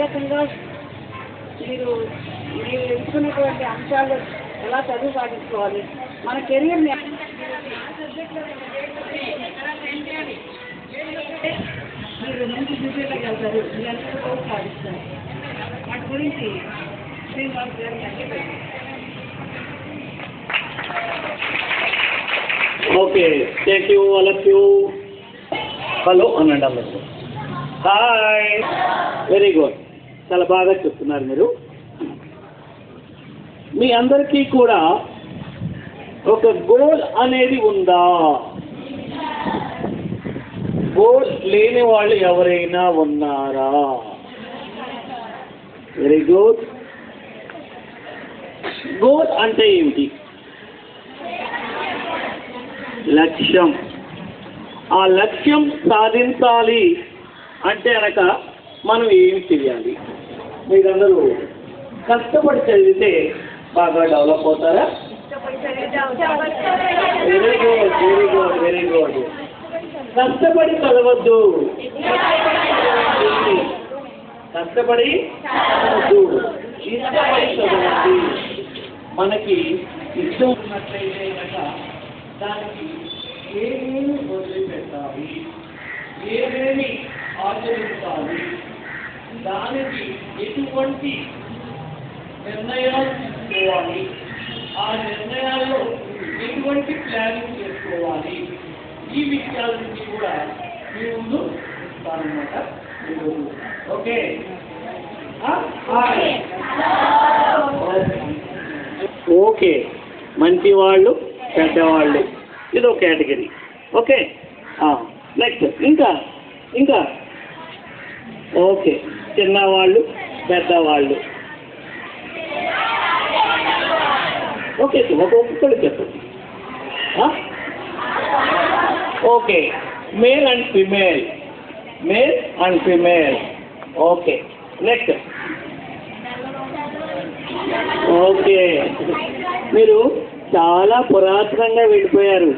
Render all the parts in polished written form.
రకంగా మీరు మీరు ఎంచుకున్నటువంటి అంశాలు ఎలా చదువు సాగించుకోవాలి, మన కెరియర్ని మీరు మంచి ఫ్యూచర్లోకి వెళ్తారు, మీరు ఎంత కోర్సు సాధిస్తారు. వాటి గురించి శ్రీనివాస్ గారు చెప్పండి. Okay, thank you all of you. Hello అనండి అందరూ. హాయ్, వెరీ గుడ్, చాలా బాగా చెప్తున్నారు మీరు. మీ అందరికీ కూడా ఒక గోల్ అనేది ఉందా? గోల్ లేని వాళ్ళు ఎవరైనా ఉన్నారా? Very good. గోల్ అంటే ఏమిటి? లక్ష్యం. ఆ లక్ష్యం సాధించాలి అంటే అనక మనం ఏమి చేయాలి? మీరందరూ కష్టపడి చదివితే బాగా డెవలప్ అవుతారా? Very good, very good, very good. కష్టపడి చదవద్దు, కష్టపడి చదవద్దు, ఇష్టపడి చదవద్దు. మనకి ఇష్టం ఉన్నట్లయితే కనుక దానికి ఏమేమి వదిలిపెట్టాలి, ఏమేమి ఆచరించాలి, దానికి ఎటువంటి నిర్ణయాలు తీసుకోవాలి, ఆ నిర్ణయాల్లో ఎటువంటి ప్లానింగ్ చేసుకోవాలి, ఈ విషయాలన్నీ కూడా మీ ముందు ఇస్తానన్నమాట. Okay, okay. మంచివాళ్ళు, పెద్దవాళ్ళు, ఇదో కేటగిరీ. ఓకే, నెక్స్ట్ ఇంకా ఇంకా ఓకే, చిన్నవాళ్ళు, పెద్దవాళ్ళు. ఓకే, ఒక్కొక్కరు చెప్పండి. Okay, male and female, male and female. Okay, next. Okay, మీరు చాలా పురాతనంగా వెళ్ళిపోయారు,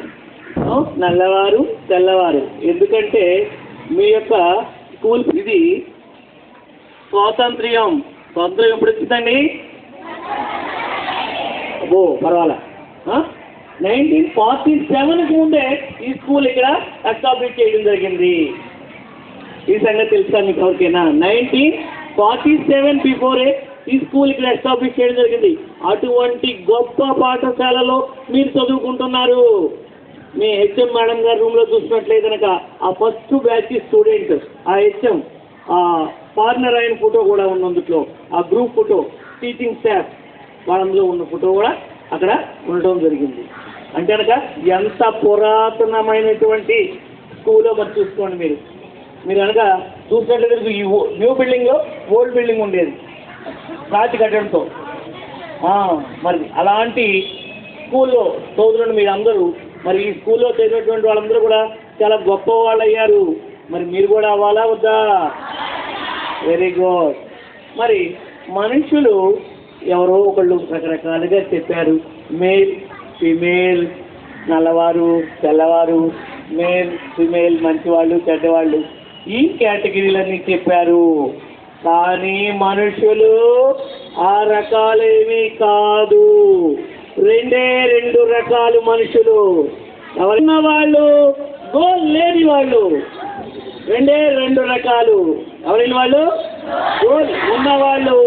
నల్లవారు తెల్లవారు. ఎందుకంటే మీ యొక్క స్కూల్ ఇది స్వాతంత్ర్యం ఎప్పుడు వచ్చిందండి? అబ్బో పర్వాలా, 1947కి ముందే ఈ స్కూల్ ఇక్కడ ఎస్టాబ్లిష్ చేయడం జరిగింది. ఈ సంగతి తెలుసా మీకు ఎవరికైనా? 1947 బిఫోరే ఈ స్కూల్ ఇక్కడ ఎస్టాబ్లిష్ చేయడం జరిగింది. అటువంటి గొప్ప పాఠశాలలో మీరు చదువుకుంటున్నారు. మీ హెచ్ఎం మేడం గారి రూమ్లో చూసినట్లయితే కనుక ఆ ఫస్ట్ బ్యాచ్ స్టూడెంట్, ఆ హెచ్ఎం ఫారినర్ అయిన ఫోటో కూడా ఉన్నందులో, ఆ గ్రూప్ ఫోటో, టీచింగ్ స్టాఫ్ వాళ్ళలో ఉన్న ఫోటో కూడా అక్కడ ఉండటం జరిగింది. అంటే కనుక ఎంత పురాతనమైనటువంటి స్కూల్లో మరి చూసుకోండి. మీరు కనుక చూసినట్లయితే ఈ న్యూ బిల్డింగ్లో ఓల్డ్ బిల్డింగ్ ఉండేది రాతి కట్టడంతో. మరి అలాంటి స్కూల్లో చదువుతున్న మీరు అందరూ, మరి ఈ స్కూల్లో చదివినటువంటి వాళ్ళందరూ కూడా చాలా గొప్ప వాళ్ళు అయ్యారు. మరి మీరు కూడా అవ్వాలా వద్దా? Very good. మరి మనుషులు ఎవరో ఒకళ్ళు రకరకాలుగా చెప్పారు. మేల్, ఫిమేల్, నల్లవారు, తెల్లవారు, మేల్, ఫిమేల్, మంచివాళ్ళు, చెడ్డవాళ్ళు, ఈ కేటగిరీలన్నీ చెప్పారు. కానీ మనుషులు ఆ రకాలేమీ కాదు. రెండు రకాలు మనుషులు. ఎవరున్న వాళ్ళు, గోల్ లేని వాళ్ళు. రెండు రకాలు. ఎవరైన వాళ్ళు? గోల్ ఉన్నవాళ్ళు,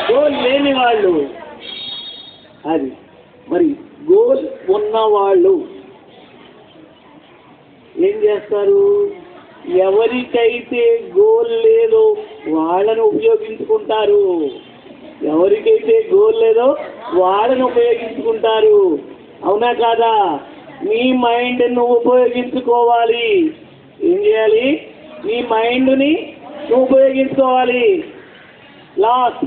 గోల్ లేని వాళ్ళు. అది మరి గోల్ ఉన్నవాళ్ళు ఏం చేస్తారు? ఎవరికైతే గోల్ లేదో వాళ్ళను ఉపయోగించుకుంటారు. ఎవరికైతే గోల్ లేదో వాళ్ళను ఉపయోగించుకుంటారు. అవునా కాదా? నీ మైండ్ నువ్వు ఉపయోగించుకోవాలి. ఏం చేయాలి? నీ మైండ్ని నువ్వు ఉపయోగించుకోవాలి. లాస్ట్,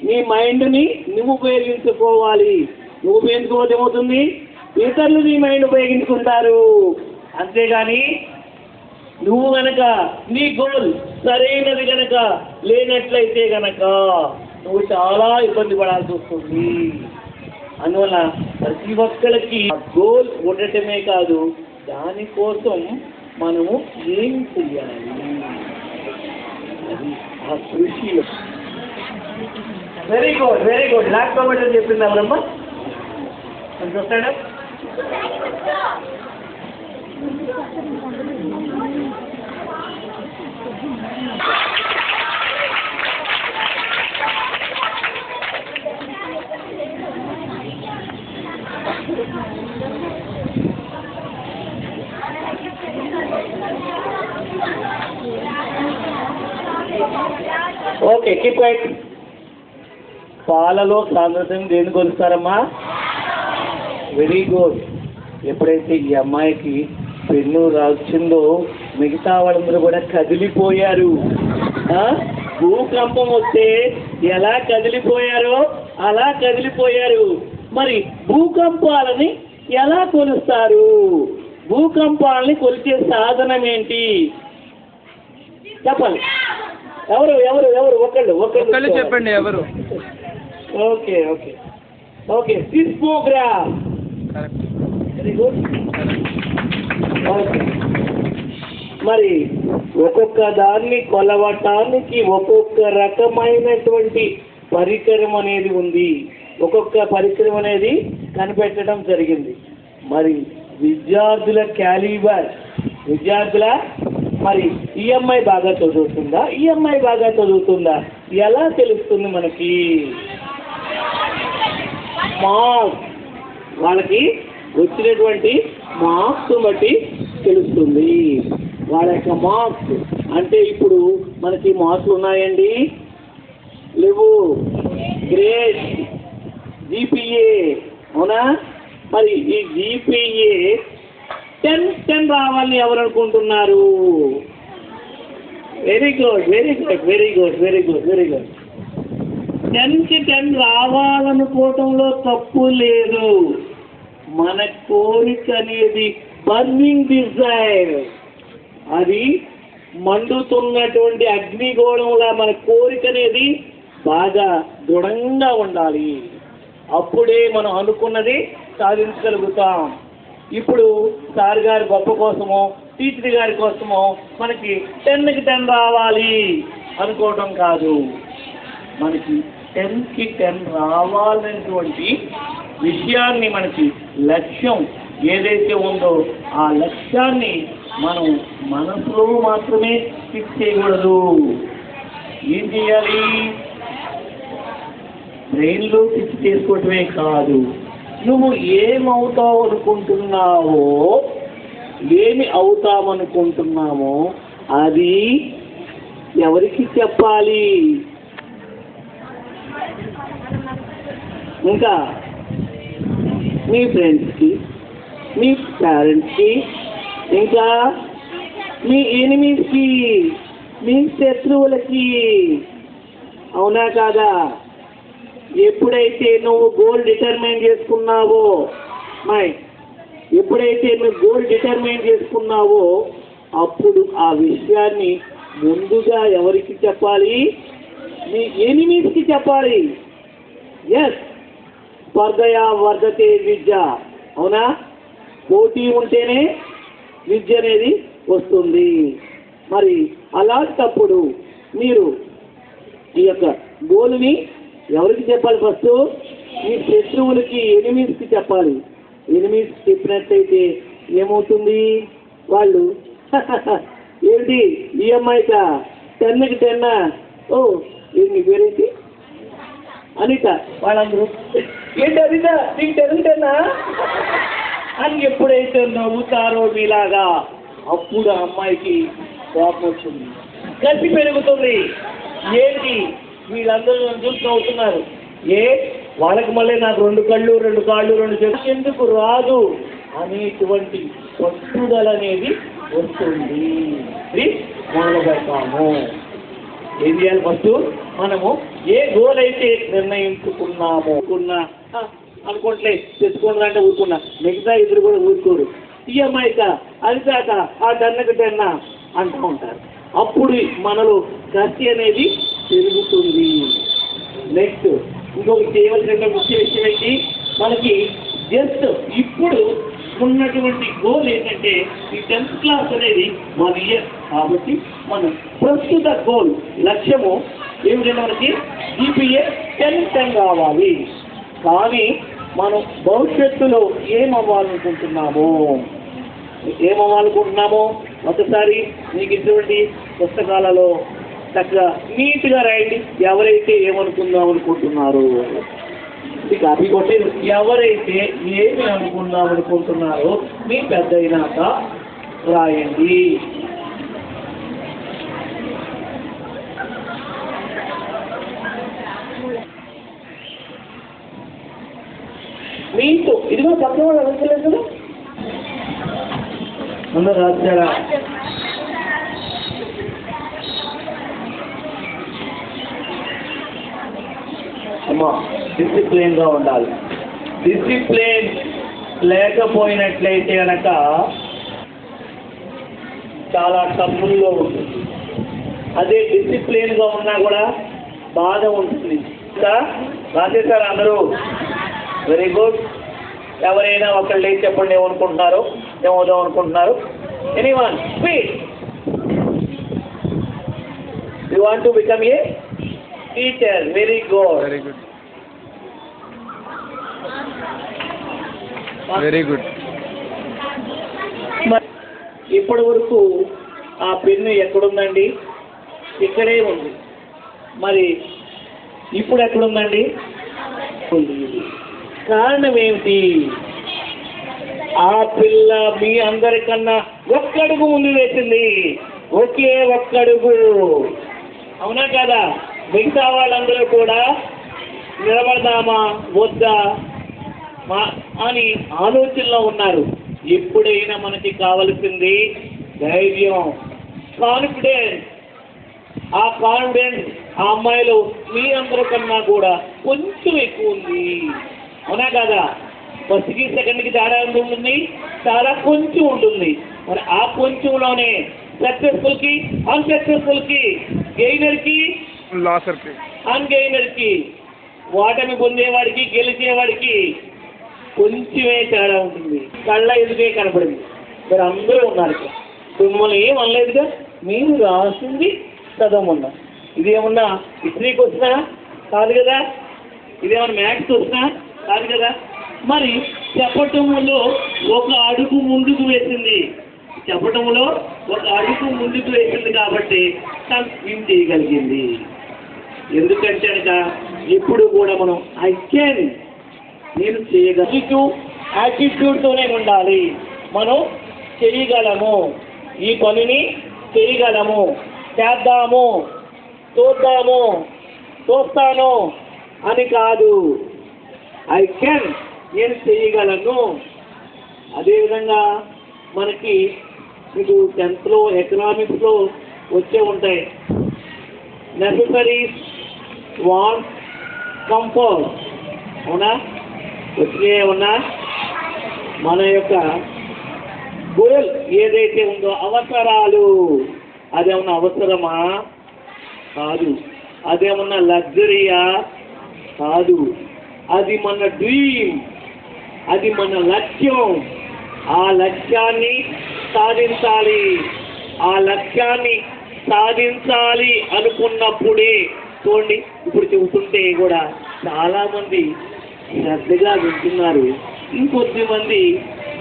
నీ మైండ్ని నువ్వు ఉపయోగించుకోవాలి. నువ్వు ఉపయోగించుకోవద్దు ఏమవుతుంది? ఇతరులు నీ మైండ్ ఉపయోగించుకుంటారు. అంతేగాని నువ్వు గనక నీ గోల్ సరైనది గనక లేనట్లయితే గనక నువ్వు చాలా ఇబ్బంది పడాల్సి వస్తుంది. అందువల్ల ప్రతి ఒక్కరికి గోల్ ఉండటమే కాదు, దానికోసం మనము ఏం చెయ్యాలి, అది ఆ కృషి. Very good, very good. లేకపోతే అని చెప్పింది ఎవరమ్మా? అని చూస్తాడా? Okay, keep right. పాలలో సాంద్రతని దేని కొలుస్తారమ్మా? Very good. ఎప్పుడైతే ఈ అమ్మాయికి పెన్ను రాచిందో మిగతా వాళ్ళందరూ కూడా కదిలిపోయారు. భూకంపం వస్తే ఎలా కదిలిపోయారో అలా కదిలిపోయారు. మరి భూకంపాలని ఎలా కొలుస్తారు? భూకంపాలని కొలిచే సాధనం ఏంటి చెప్పండి. ఎవరు ఎవరు ఎవరు ఒకళ్ళు చెప్పండి. ఎవరు? Okay okay okay, seismograph. Very good. Okay, మరి ఒక్కొక్క దాన్ని కొలవటానికి ఒక్కొక్క రకమైనటువంటి పరికరం అనేది ఉంది. ఒక్కొక్క పరికరం అనేది కనిపెట్టడం జరిగింది. మరి విద్యార్థుల క్యాలిబర్, విద్యార్థుల మరి ఈఎంఐ బాగా చదువుతుందా, ఈఎంఐ బాగా చదువుతుందా ఎలా తెలుస్తుంది మనకి? మార్క్స్, వాళ్ళకి వచ్చినటువంటి మార్క్స్ బట్టి తెలుస్తుంది. వాళ్ళ యొక్క మార్క్స్ అంటే ఇప్పుడు మనకి మార్క్స్ ఉన్నాయండి, లేవు. గ్రేడ్, జీపీఏ, అవునా? మరి ఈ జీపీఏ 10 రావాలని ఎవరు అనుకుంటున్నారు? Very good, very good, very good, very good, very good. 10కి 10 రావాలనుకోవటంలో తప్పు లేదు. మన కోరిక అనేది బర్నింగ్ డిజైర్, అది మండుతున్నటువంటి అగ్నిగోళంలా మన కోరిక అనేది బాగా దృఢంగా ఉండాలి. అప్పుడే మనం అనుకున్నది సాధించగలుగుతాం. ఇప్పుడు సార్ గారి గొప్ప కోసమో టీచర్ గారి కోసమో మనకి 10కి 10 రావాలి అనుకోవటం కాదు. మనకి 10కి 10 రావాలనేటువంటి విషయాన్ని, మనకి లక్ష్యం ఏదైతే ఉందో ఆ లక్ష్యాన్ని మనం మనసులో మాత్రమే ఫిక్స్ చేయకూడదు. ఏం చేయాలి? బ్రెయిన్లో ఫిక్స్ చేసుకోవటమే కాదు, నువ్వు ఏమవుతావు అనుకుంటున్నావో, ఏమి అవుతామనుకుంటున్నామో అది ఎవరికి చెప్పాలి? ఇంకా మీ ఫ్రెండ్స్కి, మీ పేరెంట్స్కి, ఇంకా మీ ఎనిమీస్కి, మీ శత్రువులకి. అవునా కాదా? ఎప్పుడైతే నువ్వు గోల్ డిటర్మైన్ చేసుకున్నావో, ఎప్పుడైతే నువ్వు గోల్ డిటర్మైన్ చేసుకున్నావో అప్పుడు ఆ విషయాన్ని ముందుగా ఎవరికి చెప్పాలి? మీ ఎనిమీస్కి చెప్పాలి. ఎస్, స్పర్ధయా వర్ధతే విద్య. అవునా? పోటీ ఉంటేనే విద్య అనేది వస్తుంది. మరి అలాంటప్పుడు మీరు ఈ యొక్క గోల్ని ఎవరికి చెప్పాలి? ఫస్ట్ మీ శత్రువులకి, ఎనిమీస్కి చెప్పాలి. ఎనిమీస్కి చెప్పినట్టయితే ఏమవుతుంది? వాళ్ళు ఏంటి ఈఎంఐకా 10కి 10? ఓ, ఏంటి నీ పేరేంటి? అనిత. వాళ్ళందరూ ఏంటి అనిత నీకు 10కి 10 అని ఎప్పుడైతే నవ్వుతారో మీలాగా, అప్పుడు ఆ అమ్మాయికి కోపం వస్తుంది, కసి పెరుగుతుంది. ఏంటి వీళ్ళందరూ నన్ను చూసి నవ్వుతున్నారు, వాళ్ళకి మళ్ళీ నాకు 2 కళ్ళు 2 కాళ్ళు 2 చేతులు ఎందుకు రాదు అనేటువంటి పట్టుదల అనేది వస్తుంది. మొదలు పెడతాము. ఏం చేయాలి? ఫస్ట్ మనము ఏ గోల్ అయితే నిర్ణయించుకున్నామో, అనుకోవట్లే తెచ్చుకోండి అంటే ఊరుకున్నా, మిగతా ఇద్దరు కూడా ఊరుకోరు. ఈఎంఐక అది కాక ఆ 10కి 10 అంటూ ఉంటారు. అప్పుడు మనలో కసి అనేది పెరుగుతుంది. నెక్స్ట్ ఇంకొకటి చేయవలసిన ముఖ్య విషయం ఏంటి? మనకి జస్ట్ ఇప్పుడు ఉన్నటువంటి గోల్ ఏంటంటే ఈ 10th క్లాస్ అనేది 1 ఇయర్ కాబట్టి మనం ప్రస్తుత గోల్ లక్ష్యము ఏమిటంటే మనకి GPA 10 కావాలి. కానీ మనం భవిష్యత్తులో ఏమవ్వాలనుకుంటున్నామో ఒకసారి మీకు ఇటువంటి పుస్తకాలలో చక్కగా నీట్గా రాయండి. ఎవరైతే ఏమనుకుందాం అనుకుంటున్నారో కాపీ కొట్టి ఎవరైతే ఏమి అనుకుందాం అనుకుంటున్నారో మీ పెద్ద అయినాక రాయండి. మీకు ఇదిగో పక్కన వాళ్ళు అనుకోలేదు కదా అందరూ రాశారా? అమ్మా డిసిప్లిన్గా ఉండాలి. డిసిప్లిన్ లేకపోయినట్లయితే కనుక చాలా తప్పుల్లో ఉంటుంది. అదే డిసిప్లిన్గా ఉన్నా కూడా బాధ ఉంటుంది. రాసేసారు అందరూ? Very good. ఎవరైనా ఒకళ్ళు లేచి చెప్పండి ఏమనుకుంటున్నారు, ఏమవుదాం అనుకుంటున్నారు? Anyone speak. You want to become a teacher. Very good. Very good. ఇప్పటి వరకు ఆ పెన్ను ఎక్కడుందండి? ఇక్కడే ఉంది. మరి ఇప్పుడు ఎక్కడుందండి? కారణం ఏమిటి? ఆ పిల్ల మీ అందరికన్నా ఒక్కడుగు ముందు వేసింది. ఒకే ఒక్కడుగు. అవునా కదా? మిగతా వాళ్ళందరూ కూడా నిలబడదామా వద్దా అని ఆలోచనలో ఉన్నారు. ఎప్పుడైనా మనకి కావలసింది ధైర్యం, కాన్ఫిడెన్స్. ఆ కాన్ఫిడెన్స్ ఆ అమ్మాయిలో మీ అందరికన్నా కూడా కొంచెం ఎక్కువ ఉంది. అవునా కదా? ఫస్ట్కి సెకండ్కి తేడా ఉంటుంది, చాలా కొంచెం ఉంటుంది. మరి ఆ కొంచెంలోనే సక్సెస్ఫుల్కి అన్సక్సెస్ఫుల్కి, గెయినర్కి అన్గెయినర్కి, ఓటమి పొందేవాడికి గెలిచేవాడికి కొంచెమే తేడా ఉంటుంది. కళ్ళ ఎదుగే కనపడింది. మరి అందరూ ఉన్నారు. మిమ్మల్ని ఏం అనలేదుగా, మీరు రాసింది చదవమన్నారు. ఇదేమన్నా హిస్టరీకి వచ్చినా కాదు కదా, ఇదేమన్నా మ్యాథ్స్ వచ్చినా కాదు కదా. మరి చెప్పటంలో ఒక అడుగు ముందుకు వేసింది. కాబట్టి తను విన్ చేయగలిగింది. ఎందుకంటే కనుక ఎప్పుడు కూడా మనం నేను చేయగలను యాటిట్యూడ్తోనే ఉండాలి. మనం చేయగలము, ఈ పనిని చేయగలము, చేద్దాము, చూస్తాను అని కాదు. నేను చేయగలను. అదేవిధంగా మనకి మీకు 10th ఎకనామిక్స్లో వచ్చే ఉంటాయి. Necessaries, wants, comfort. అవునా? వచ్చే ఉన్నా మన యొక్క గోల్ ఏదైతే ఉందో అవసరాలు, అదేమన్నా అవసరమా? కాదు. అదేమన్నా లగ్జరీయా? కాదు. అది మన డ్రీమ్, అది మన లక్ష్యం. ఆ లక్ష్యాన్ని సాధించాలి అనుకున్నప్పుడే చూడండి. ఇప్పుడు చెబుతుంటే కూడా చాలామంది శ్రద్ధగా వింటున్నారు. ఇంకొద్ది మంది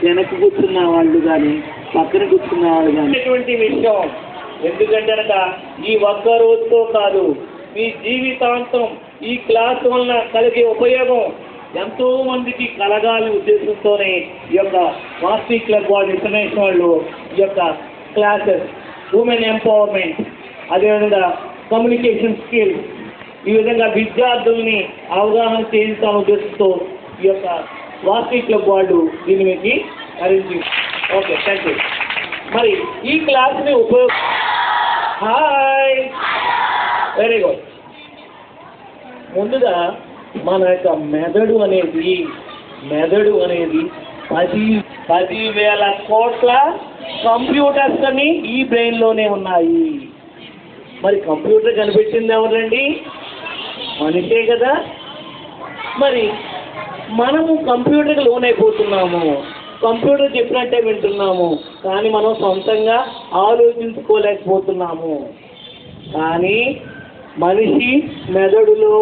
వెనక కూర్చున్న వాళ్ళు కానీ పక్కన కూర్చున్న వాళ్ళు కానీ ఇటువంటి విషయం. ఎందుకంటే ఈ ఒక్క రోజుతో కాదు, మీ జీవితాంతం ఈ క్లాస్ వలన కలిగే ఉపయోగం ఎంతో మందికి కలగాలని ఉద్దేశంతోనే ఈ యొక్క మాస్టీ క్లబ్ వాళ్ళు ఇంటర్నేషనల్ వాళ్ళు ఈ యొక్క క్లాసెస్, ఉమెన్ ఎంపవర్మెంట్, అదేవిధంగా కమ్యూనికేషన్ స్కిల్స్, ఈ విధంగా విద్యార్థుల్ని అవగాహన చేయించాలని ఉద్దేశంతో ఈ యొక్క మాస్టీ క్లబ్ వాళ్ళు దీన్ని మీకు అరేంజ్. Okay, thank you. మరి ఈ క్లాస్ని హాయ్, వెరీ గుడ్. ముందుగా మన యొక్క మెదడు అనేది 10,000 కోట్ల కంప్యూటర్స్ అని ఈ బ్రెయిన్లోనే ఉన్నాయి. మరి కంప్యూటర్ కనిపెట్టింది ఎవరండి? మనిషే కదా. మరి మనము కంప్యూటర్కి లోన్ అయిపోతున్నాము, కంప్యూటర్ చెప్పినట్టే వింటున్నాము, కానీ మనం సొంతంగా ఆలోచించుకోలేకపోతున్నాము. కానీ మనిషి మెదడులో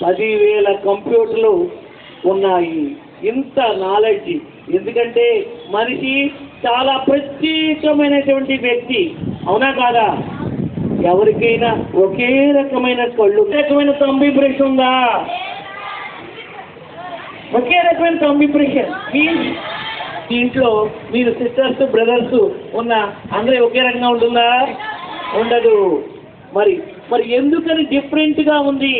10,000 కంప్యూటర్లు ఉన్నాయి. ఇంత నాలెడ్జ్, ఎందుకంటే మనిషి చాలా ప్రత్యేకమైనటువంటి వ్యక్తి, అవునా కాదా? ఎవరికైనా ఒకే రకమైన కళ్ళు, ఒకే రకమైన థంబ్ ఇంప్రెషన్ ఉందా? ఒకే రకమైన థంబ్ ఇంప్రెషన్. దీంట్లో మీరు సిస్టర్స్ బ్రదర్స్ ఉన్న అందరూ ఒకే రకంగా ఉంటుందా? ఉండదు. మరి ఎందుకని డిఫరెంట్గా ఉంది?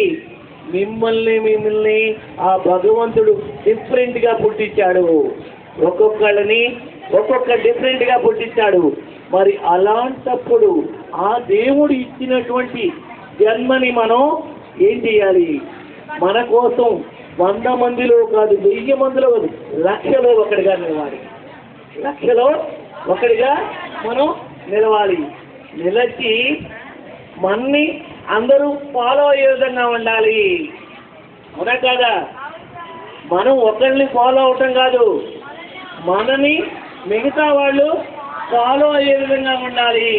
మిమ్మల్ని ఆ భగవంతుడు డిఫరెంట్గా పుట్టించాడు. ఒక్కొక్కళ్ళని ఒక్కొక్క డిఫరెంట్గా పుట్టించాడు. మరి అలాంటప్పుడు ఆ దేవుడు ఇచ్చినటువంటి జన్మని మనం ఏం చేయాలి? మన కోసం 100 మందిలో కాదు, 1000 మందిలో కాదు, 1,00,000లో ఒకటిగా నిలవాలి. 1,00,000లో ఒకటిగా మనం నిలవాలి. నిలచి మనని అందరూ ఫాలో అయ్యే విధంగా ఉండాలి, అవునా కాదా? మనం ఒకరిని ఫాలో అవటం కాదు, మనని మిగతా వాళ్ళు ఫాలో అయ్యే విధంగా ఉండాలి,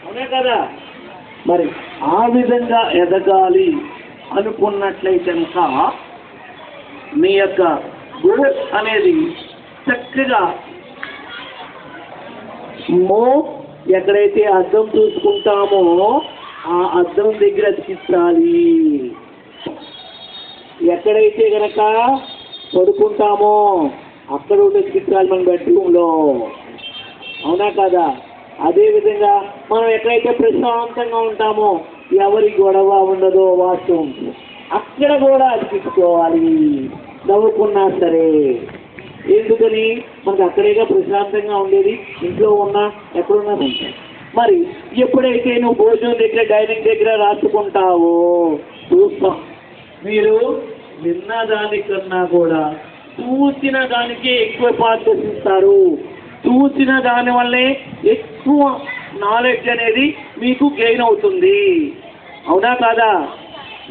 అవునా కదా? మరి ఆ విధంగా ఎదగాలి అనుకున్నట్లయితే కనుక మీ యొక్క గోల్ అనేది చక్కగా ఎక్కడైతే అద్దం చూసుకుంటామో ఆ అద్దం దగ్గర అతికించాలి. ఎక్కడైతే గనక పడుకుంటామో అక్కడ ఉండి అతికించాలి మన బెడ్రూమ్లో, అవునా కదా? అదేవిధంగా మనం ఎక్కడైతే ప్రశాంతంగా ఉంటామో, ఎవరి గొడవ ఉండదో వాష్రూమ్, అక్కడ కూడా అతికించుకోవాలి, నవ్వుకున్నా సరే. ఎందుకని? మనకు అక్కడేగా ప్రశాంతంగా ఉండేది, ఇంట్లో ఉన్నా ఎక్కడున్నా ఉంటాయి. మరి ఎప్పుడైతే నువ్వు భోజనం దగ్గర డైనింగ్ దగ్గర రాసుకుంటావో చూస్తాం, మీరు విన్న దానికన్నా కూడా చూసిన దానికే ఎక్కువ ప్రాధాన్యత ఇస్తారు. చూసిన దాని వల్లే ఎక్కువ నాలెడ్జ్ అనేది మీకు గెయిన్ అవుతుంది, అవునా కాదా?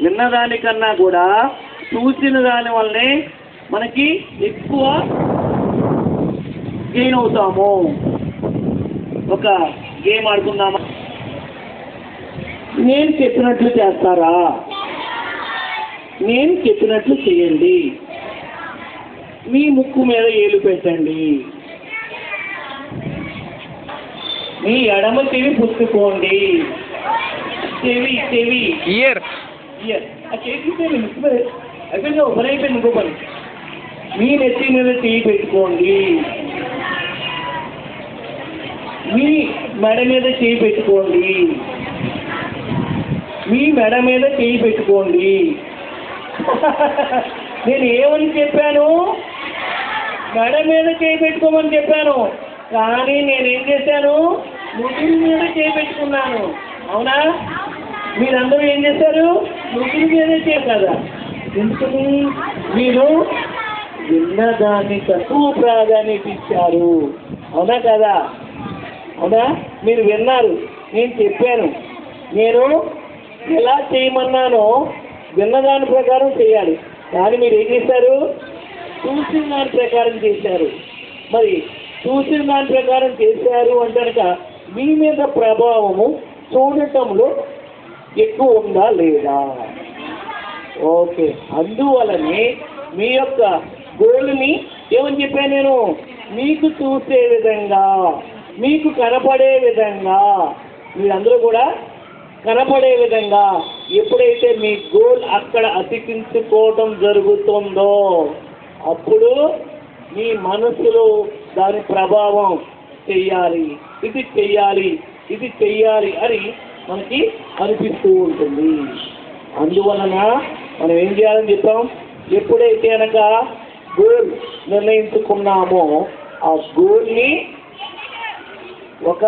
విన్నదానికన్నా కూడా చూసిన దాని వల్లనే మనకి ఎక్కువ గెయిన్ అవుతాము. ఒక గేమ్ ఆడుకుందామా? నేను చెప్పినట్లు చేస్తారా? నేను చెప్పినట్లు చేయండి. మీ ముక్కు మీద ఏలు పెట్టండి, మీ ఎడమ చెవి పుచ్చుకోండి, చెవి ఇయర్ ఆ చేతిపోయింది ముక్కు మీద అయిపోయింది, ఒకరు అయిపోయింది ఇంకో పని. మీ నెత్తి మీద చెయ్యి పెట్టుకోండి, మీ మెడ మీద చెయ్యి పెట్టుకోండి, మీ మెడ మీద చెయ్యి పెట్టుకోండి. నేను ఏమని చెప్పాను? మెడ మీద చేయి పెట్టుకోమని చెప్పాను, కానీ నేనేం చేశాను? నుదురు మీద చేయి పెట్టుకున్నాను, అవునా? మీరందరూ ఏం చేశారు? నుదురు మీదే చేయ కదా. ఎందుకని? మీరు విన్నదాన్ని తక్కువ ప్రాధాన్యత ఇచ్చారు, అవునా కదా? అవునా? మీరు విన్నారు, నేను చెప్పాను, నేను ఎలా చేయమన్నానో విన్నదాని ప్రకారం చేయాలి, కానీ మీరు ఏం చేశారు? చూసిన దాని ప్రకారం చేశారు. మరి చూసిన దాని ప్రకారం చేశారు అంటే కనుక మీ మీద ప్రభావము చూడటంలో ఎక్కువ ఉందా లేదా? ఓకే, అందువలనే మీ యొక్క గోల్ని ఏమని చెప్పాను నేను? మీకు చూసే విధంగా, మీకు కనపడే విధంగా, మీరందరూ కూడా కనపడే విధంగా ఎప్పుడైతే మీ గోల్ అక్కడ అతికించుకోవటం జరుగుతుందో అప్పుడు మీ మనసులో దాని ప్రభావం చెయ్యాలి, ఇది చెయ్యాలి, ఇది చెయ్యాలి అని మనకి అనిపిస్తూ ఉంటుంది. అందువలన మనం ఏం చేయాలని చెప్పాం? ఎప్పుడైతే కనుక గోల్ నిర్ణయించుకున్నామో ఆ గోల్ని ఒక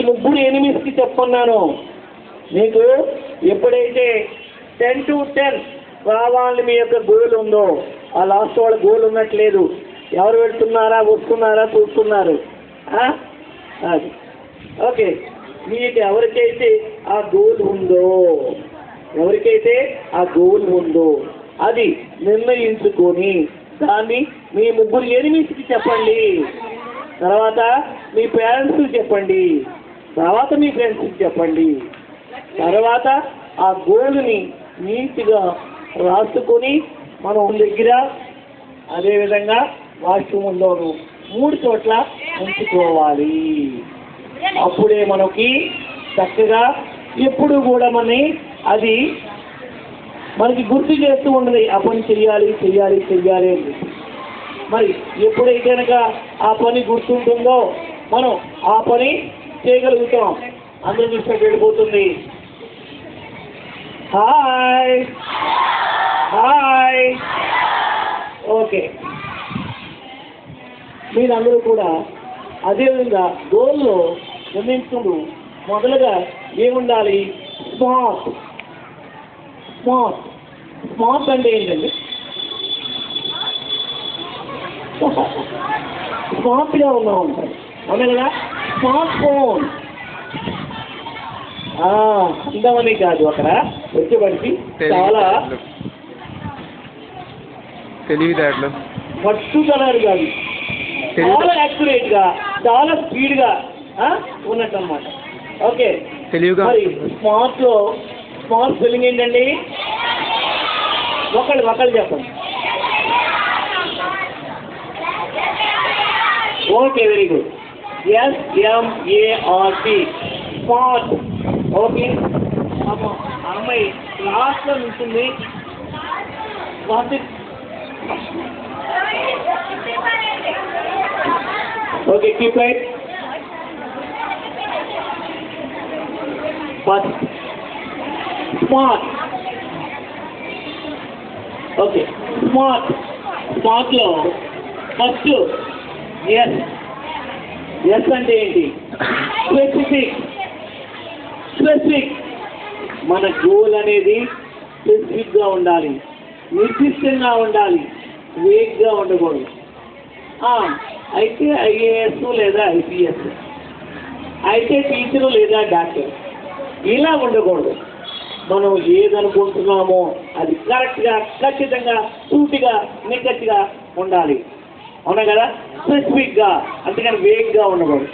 ముగ్గురు ఎనిమిస్కి చెప్పన్నాను. మీకు ఎప్పుడైతే 10 to 10 రావాలి మీ యొక్క గోల్ ఉందో, ఆ లాస్ట్ వాళ్ళ గోల్ ఉన్నట్లేదు, ఎవరు పెడుతున్నారా, వస్తున్నారా, చూస్తున్నారు. అది ఓకే. మీకు ఎవరికైతే ఆ గోల్ ఉందో అది నిర్ణయించుకొని దాన్ని మీ ముగ్గురు ఎనిమిదికి చెప్పండి, తర్వాత మీ పేరెంట్స్కి చెప్పండి, తర్వాత మీ ఫ్రెండ్స్కి చెప్పండి, తర్వాత ఆ గోల్ని నీట్గా రాసుకొని మనం దగ్గర అదేవిధంగా వాష్రూమ్లోను 3 చోట్ల ఉంచుకోవాలి. అప్పుడే మనకి చక్కగా ఎప్పుడు కూడా అది మనకి గుర్తు చేస్తూ ఉండదు, ఆ పని చెయ్యాలి చెయ్యాలి చెయ్యాలి అని. మరి ఎప్పుడైతే కనుక ఆ పని గుర్తుంటుందో మనం ఆ పని చేయగలుగుతాం. అందరూ చూసినట్టు వెళ్ళిపోతుంది. Hi hi. ఓకే, మీరందరూ కూడా అదేవిధంగా గోల్లో నిర్ణయించుకుంటూ మొదలుగా ఏముండాలి? స్మార్ట్. స్మార్ట్ స్మార్ట్ అంటే ఏంటండి? స్మార్ట్గా ఉన్నా ఉంటారు, అవునా కదా? స్మార్ట్ ఫోన్ అందమని కాదు, అక్కడ వచ్చేవాడికి చాలా తెలివితేటలు పట్టుదలరు కాదు, చాలా యాక్యురేట్గా చాలా స్పీడ్గా ఉన్నట్టు అన్నమాట. ఓకే, తెలివిగా. మరి స్మార్ట్లో స్మార్ట్ స్పెల్లింగ్ ఏంటండి? ఒకళ్ళు చెప్పండి. Okay, very good. SMART smart. Okay, అమ్మాయి లాస్ట్లో ఉంటుంది. Okay, keep right. First smart. Okay, స్మార్ట్లో ఫస్ట్ ఎస్ అంటే ఏంటి? స్పెసిఫిక్. మన గోల్ అనేది స్పెసిఫిక్గా ఉండాలి, నిర్దిష్టంగా ఉండాలి, వేగ్గా ఉండకూడదు. అయితే IAS లేదా IPS, అయితే టీచరు లేదా డాక్టర్, ఇలా ఉండకూడదు. మనం ఏదనుకుంటున్నామో అది కరెక్ట్గా, ఖచ్చితంగా, సూటిగా, నిక్కచ్చిగా ఉండాలి, అవునా కదా? స్పెసిఫిక్గా, అంతేగాని వేగ్గా ఉండకూడదు.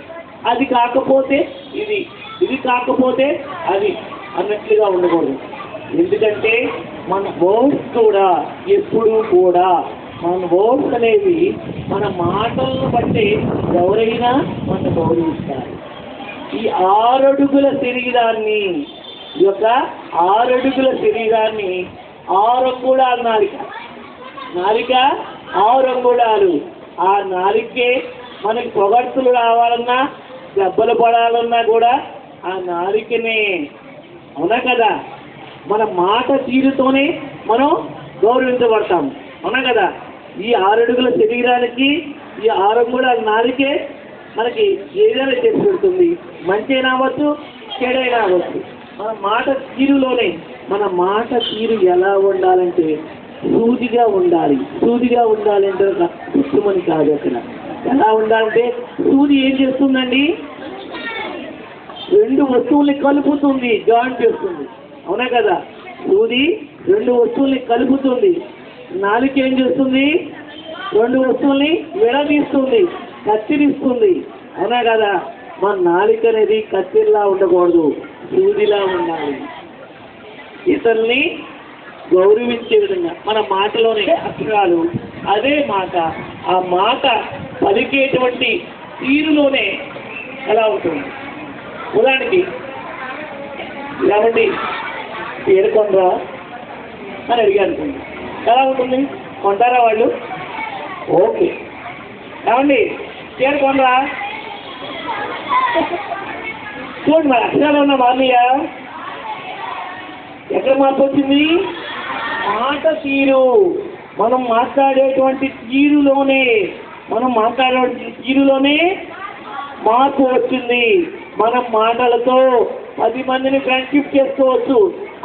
అది కాకపోతే ఇది కాకపోతే అది అన్నట్లుగా ఉండకూడదు. ఎందుకంటే మన వర్డ్స్ కూడా ఎప్పుడూ కూడా మన వర్డ్స్ అనేవి మన మాటలను బట్టి ఎవరైనా మన గౌరవిస్తారు. ఈ 6 అడుగుల శరీరాన్ని, ఈ యొక్క 6 అడుగుల శరీరాన్ని 6 అంగుళాలు నాలిక 6 అంగుళాలు. ఆ నాలికే మనకి పొగడ్తలు రావాలన్నా, దెబ్బలు పడాలన్నా కూడా ఆ నాలికనే, అవునా కదా? మన మాట తీరుతోనే మనం గౌరవించబడతాం, అవునా కదా? ఈ 6 అడుగుల శరీరానికి ఈ 6 అంగుళాల నాలికే మనకి ఏదైనా చేసి పెడుతుంది. మంచైనా అవ్వచ్చు, చెడైనా అవ్వచ్చు. మన మాట తీరులోనే, మన మాట తీరు ఎలా ఉండాలంటే సూదిగా ఉండాలి. సూదిగా ఉండాలంటే ఇష్టమని కాదు, అక్కడ ఎలా ఉండాలంటే సూది ఏం చేస్తుందండి? 2 వస్తువుల్ని కలుపుతుంది, జాయింట్ చేస్తుంది, అవునా కదా? సూది 2 వస్తువుల్ని కలుపుతుంది. నాలుక ఏం చేస్తుంది? 2 వస్తువుల్ని విడదీస్తుంది, కత్తిరిస్తుంది, అవునా కదా? మన నాలుక అనేది కత్తిరిలా ఉండకూడదు, సూదిలా ఉండాలి. ఇతరుల్ని గౌరవించే విధంగా మన మాటలోనే అక్షరాలు, అదే మాట, ఆ మాట పలికేటువంటి తీరులోనే ఎలా ఉంటుంది? ఉదాహరణకి ఏమండి పేరు కొనరా అని అడిగాను, ఎలా ఉంటుంది? కొంటారా వాళ్ళు? ఓకే. ఏమండి పేరు కొనరా? చూడండి, మరి అక్షరాలు ఉన్న మామయ్య ఎక్కడ మార్పు వచ్చింది? మాట తీరు. మనం మాట్లాడేటువంటి తీరులోనే మార్పు వచ్చింది. మనం మాటలతో 10 మందిని ఫ్రెండ్షిప్ చేసుకోవచ్చు.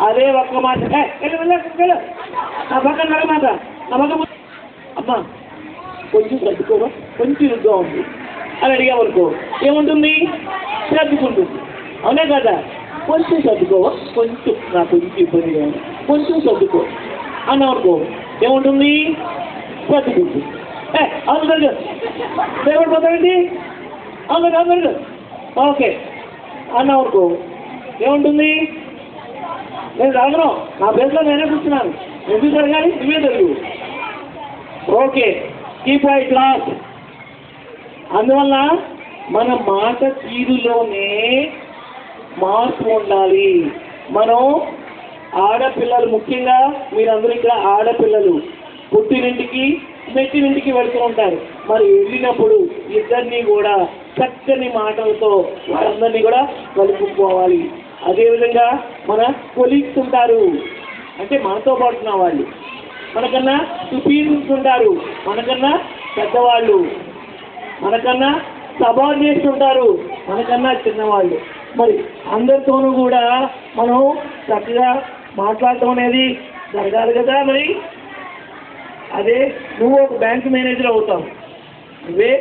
అదే ఒక్క మాట, నా పక్కన మాట, నా పక్క అమ్మా కొంచెం సర్దుకోవా, కొంచెం ఇరుగ్గా ఉంది అని అడిగామనుకో, ఏముంటుంది? సర్దుకుంటుంది, అవునే కదా? కొంచెం సర్దుకోవా, కొంచెం నాకు కొంచెం ఇబ్బందిగా ఉంది, కొంచెం సర్దుకో. అన్నాం అనుకో ఏముంటుంది? బతుకుంది. అవును కనుక భయపడిపోతామండి. అవును కనుక ఓకే అన్నాం అనుకో ఏముంటుంది? నేను రాగను, నా ప్లేస్లో నేనే కూర్చున్నాను, ఎందుకు జరగాలి? నువ్వే జరుగు. Okay, keep I class. అందువల్ల మన మాట తీరులోనే మార్పు ఉండాలి. మనం ఆడపిల్లలు, ముఖ్యంగా మీరందరూ ఇక్కడ ఆడపిల్లలు పుట్టినింటికి మెట్టినింటికి వెళ్తూ ఉంటారు. మరి వెళ్ళినప్పుడు ఇద్దరిని కూడా చక్కని మాటలతో వాళ్ళందరినీ కూడా కలుపుకోవాలి. అదేవిధంగా మన కొలీగ్స్ ఉంటారు, అంటే మనతో పాటున్న వాళ్ళు, మనకన్నా సుపీరియర్స్ ఉంటారు, మనకన్నా పెద్దవాళ్ళు, మనకన్నా సబార్డినేట్స్ ఉంటారు, మనకన్నా చిన్నవాళ్ళు. మరి అందరితోనూ కూడా మనం చక్కగా మాట్లాడటం అనేది జరగాలి కదా. మరి అదే నువ్వు ఒక బ్యాంక్ మేనేజర్ అవుతావు, నువ్వే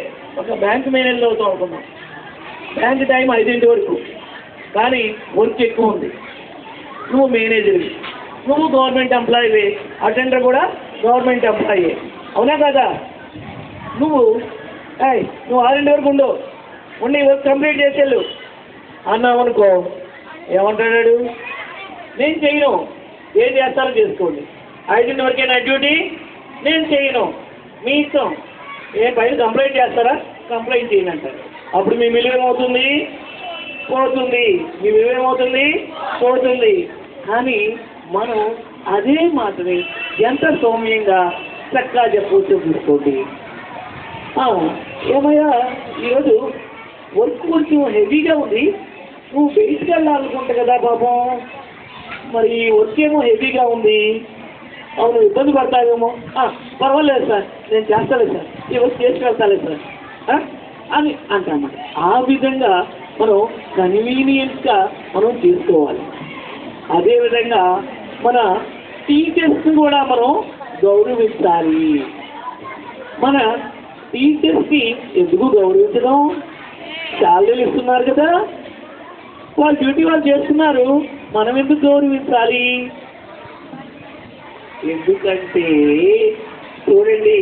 ఒక బ్యాంక్ మేనేజర్ అవుతావు అనుకున్నావు. బ్యాంక్ టైం 5 వరకు, కానీ వర్క్ ఎక్కువ ఉంది. నువ్వు మేనేజర్వి, నువ్వు గవర్నమెంట్ ఎంప్లాయీవే, అటెండర్ కూడా గవర్నమెంట్ ఎంప్లాయీ, అవునా కదా? నువ్వు 6 వరకు ఉండి వర్క్ కంప్లీట్ చేసేళ్ళు అన్నావు అనుకో ఏమంటాడు? నేను చేయను, ఏం చేస్తారో చేసుకోండి, 5 వరకే నా డ్యూటీ, నేను చేయను, మీ ఇష్టం. పైన కంప్లైంట్ చేస్తారా? కంప్లైంట్ చేయండి అంటారు. అప్పుడు మీ విలువ ఏమవుతుంది? పోతుంది. మీ విలువ ఏమవుతుంది? పోతుంది. కానీ మనం అదే మాటని ఎంత సౌమ్యంగా చక్కగా చెప్పవచ్చు చూసుకోండి. ఏమయ్యా ఈరోజు వర్క్ కొంచెం హెవీగా ఉంది, నువ్వు బయటికి వెళ్ళాలనుకుంటా కదా పాపం, మరి వర్క్ ఏమో హెవీగా ఉంది, అవును ఇబ్బంది పడతావేమో. పర్వాలేదు సార్, నేను చేస్తాలేదు సార్, ఈ వర్క్ చేసి వెళ్తాలేదు సార్ అని అంటామన్నమాట. ఆ విధంగా మనం కన్వీనియన్స్గా మనం చేసుకోవాలి. అదేవిధంగా మన టీచర్స్ని కూడా మనం గౌరవించాలి. మన టీచర్స్కి ఎందుకు గౌరవించడం? శాలరీలు ఇస్తున్నారు కదా, వాళ్ళ డ్యూటీ వాళ్ళు చేస్తున్నారు, మనం ఎందుకు గౌరవించాలి? ఎందుకంటే చూడండి,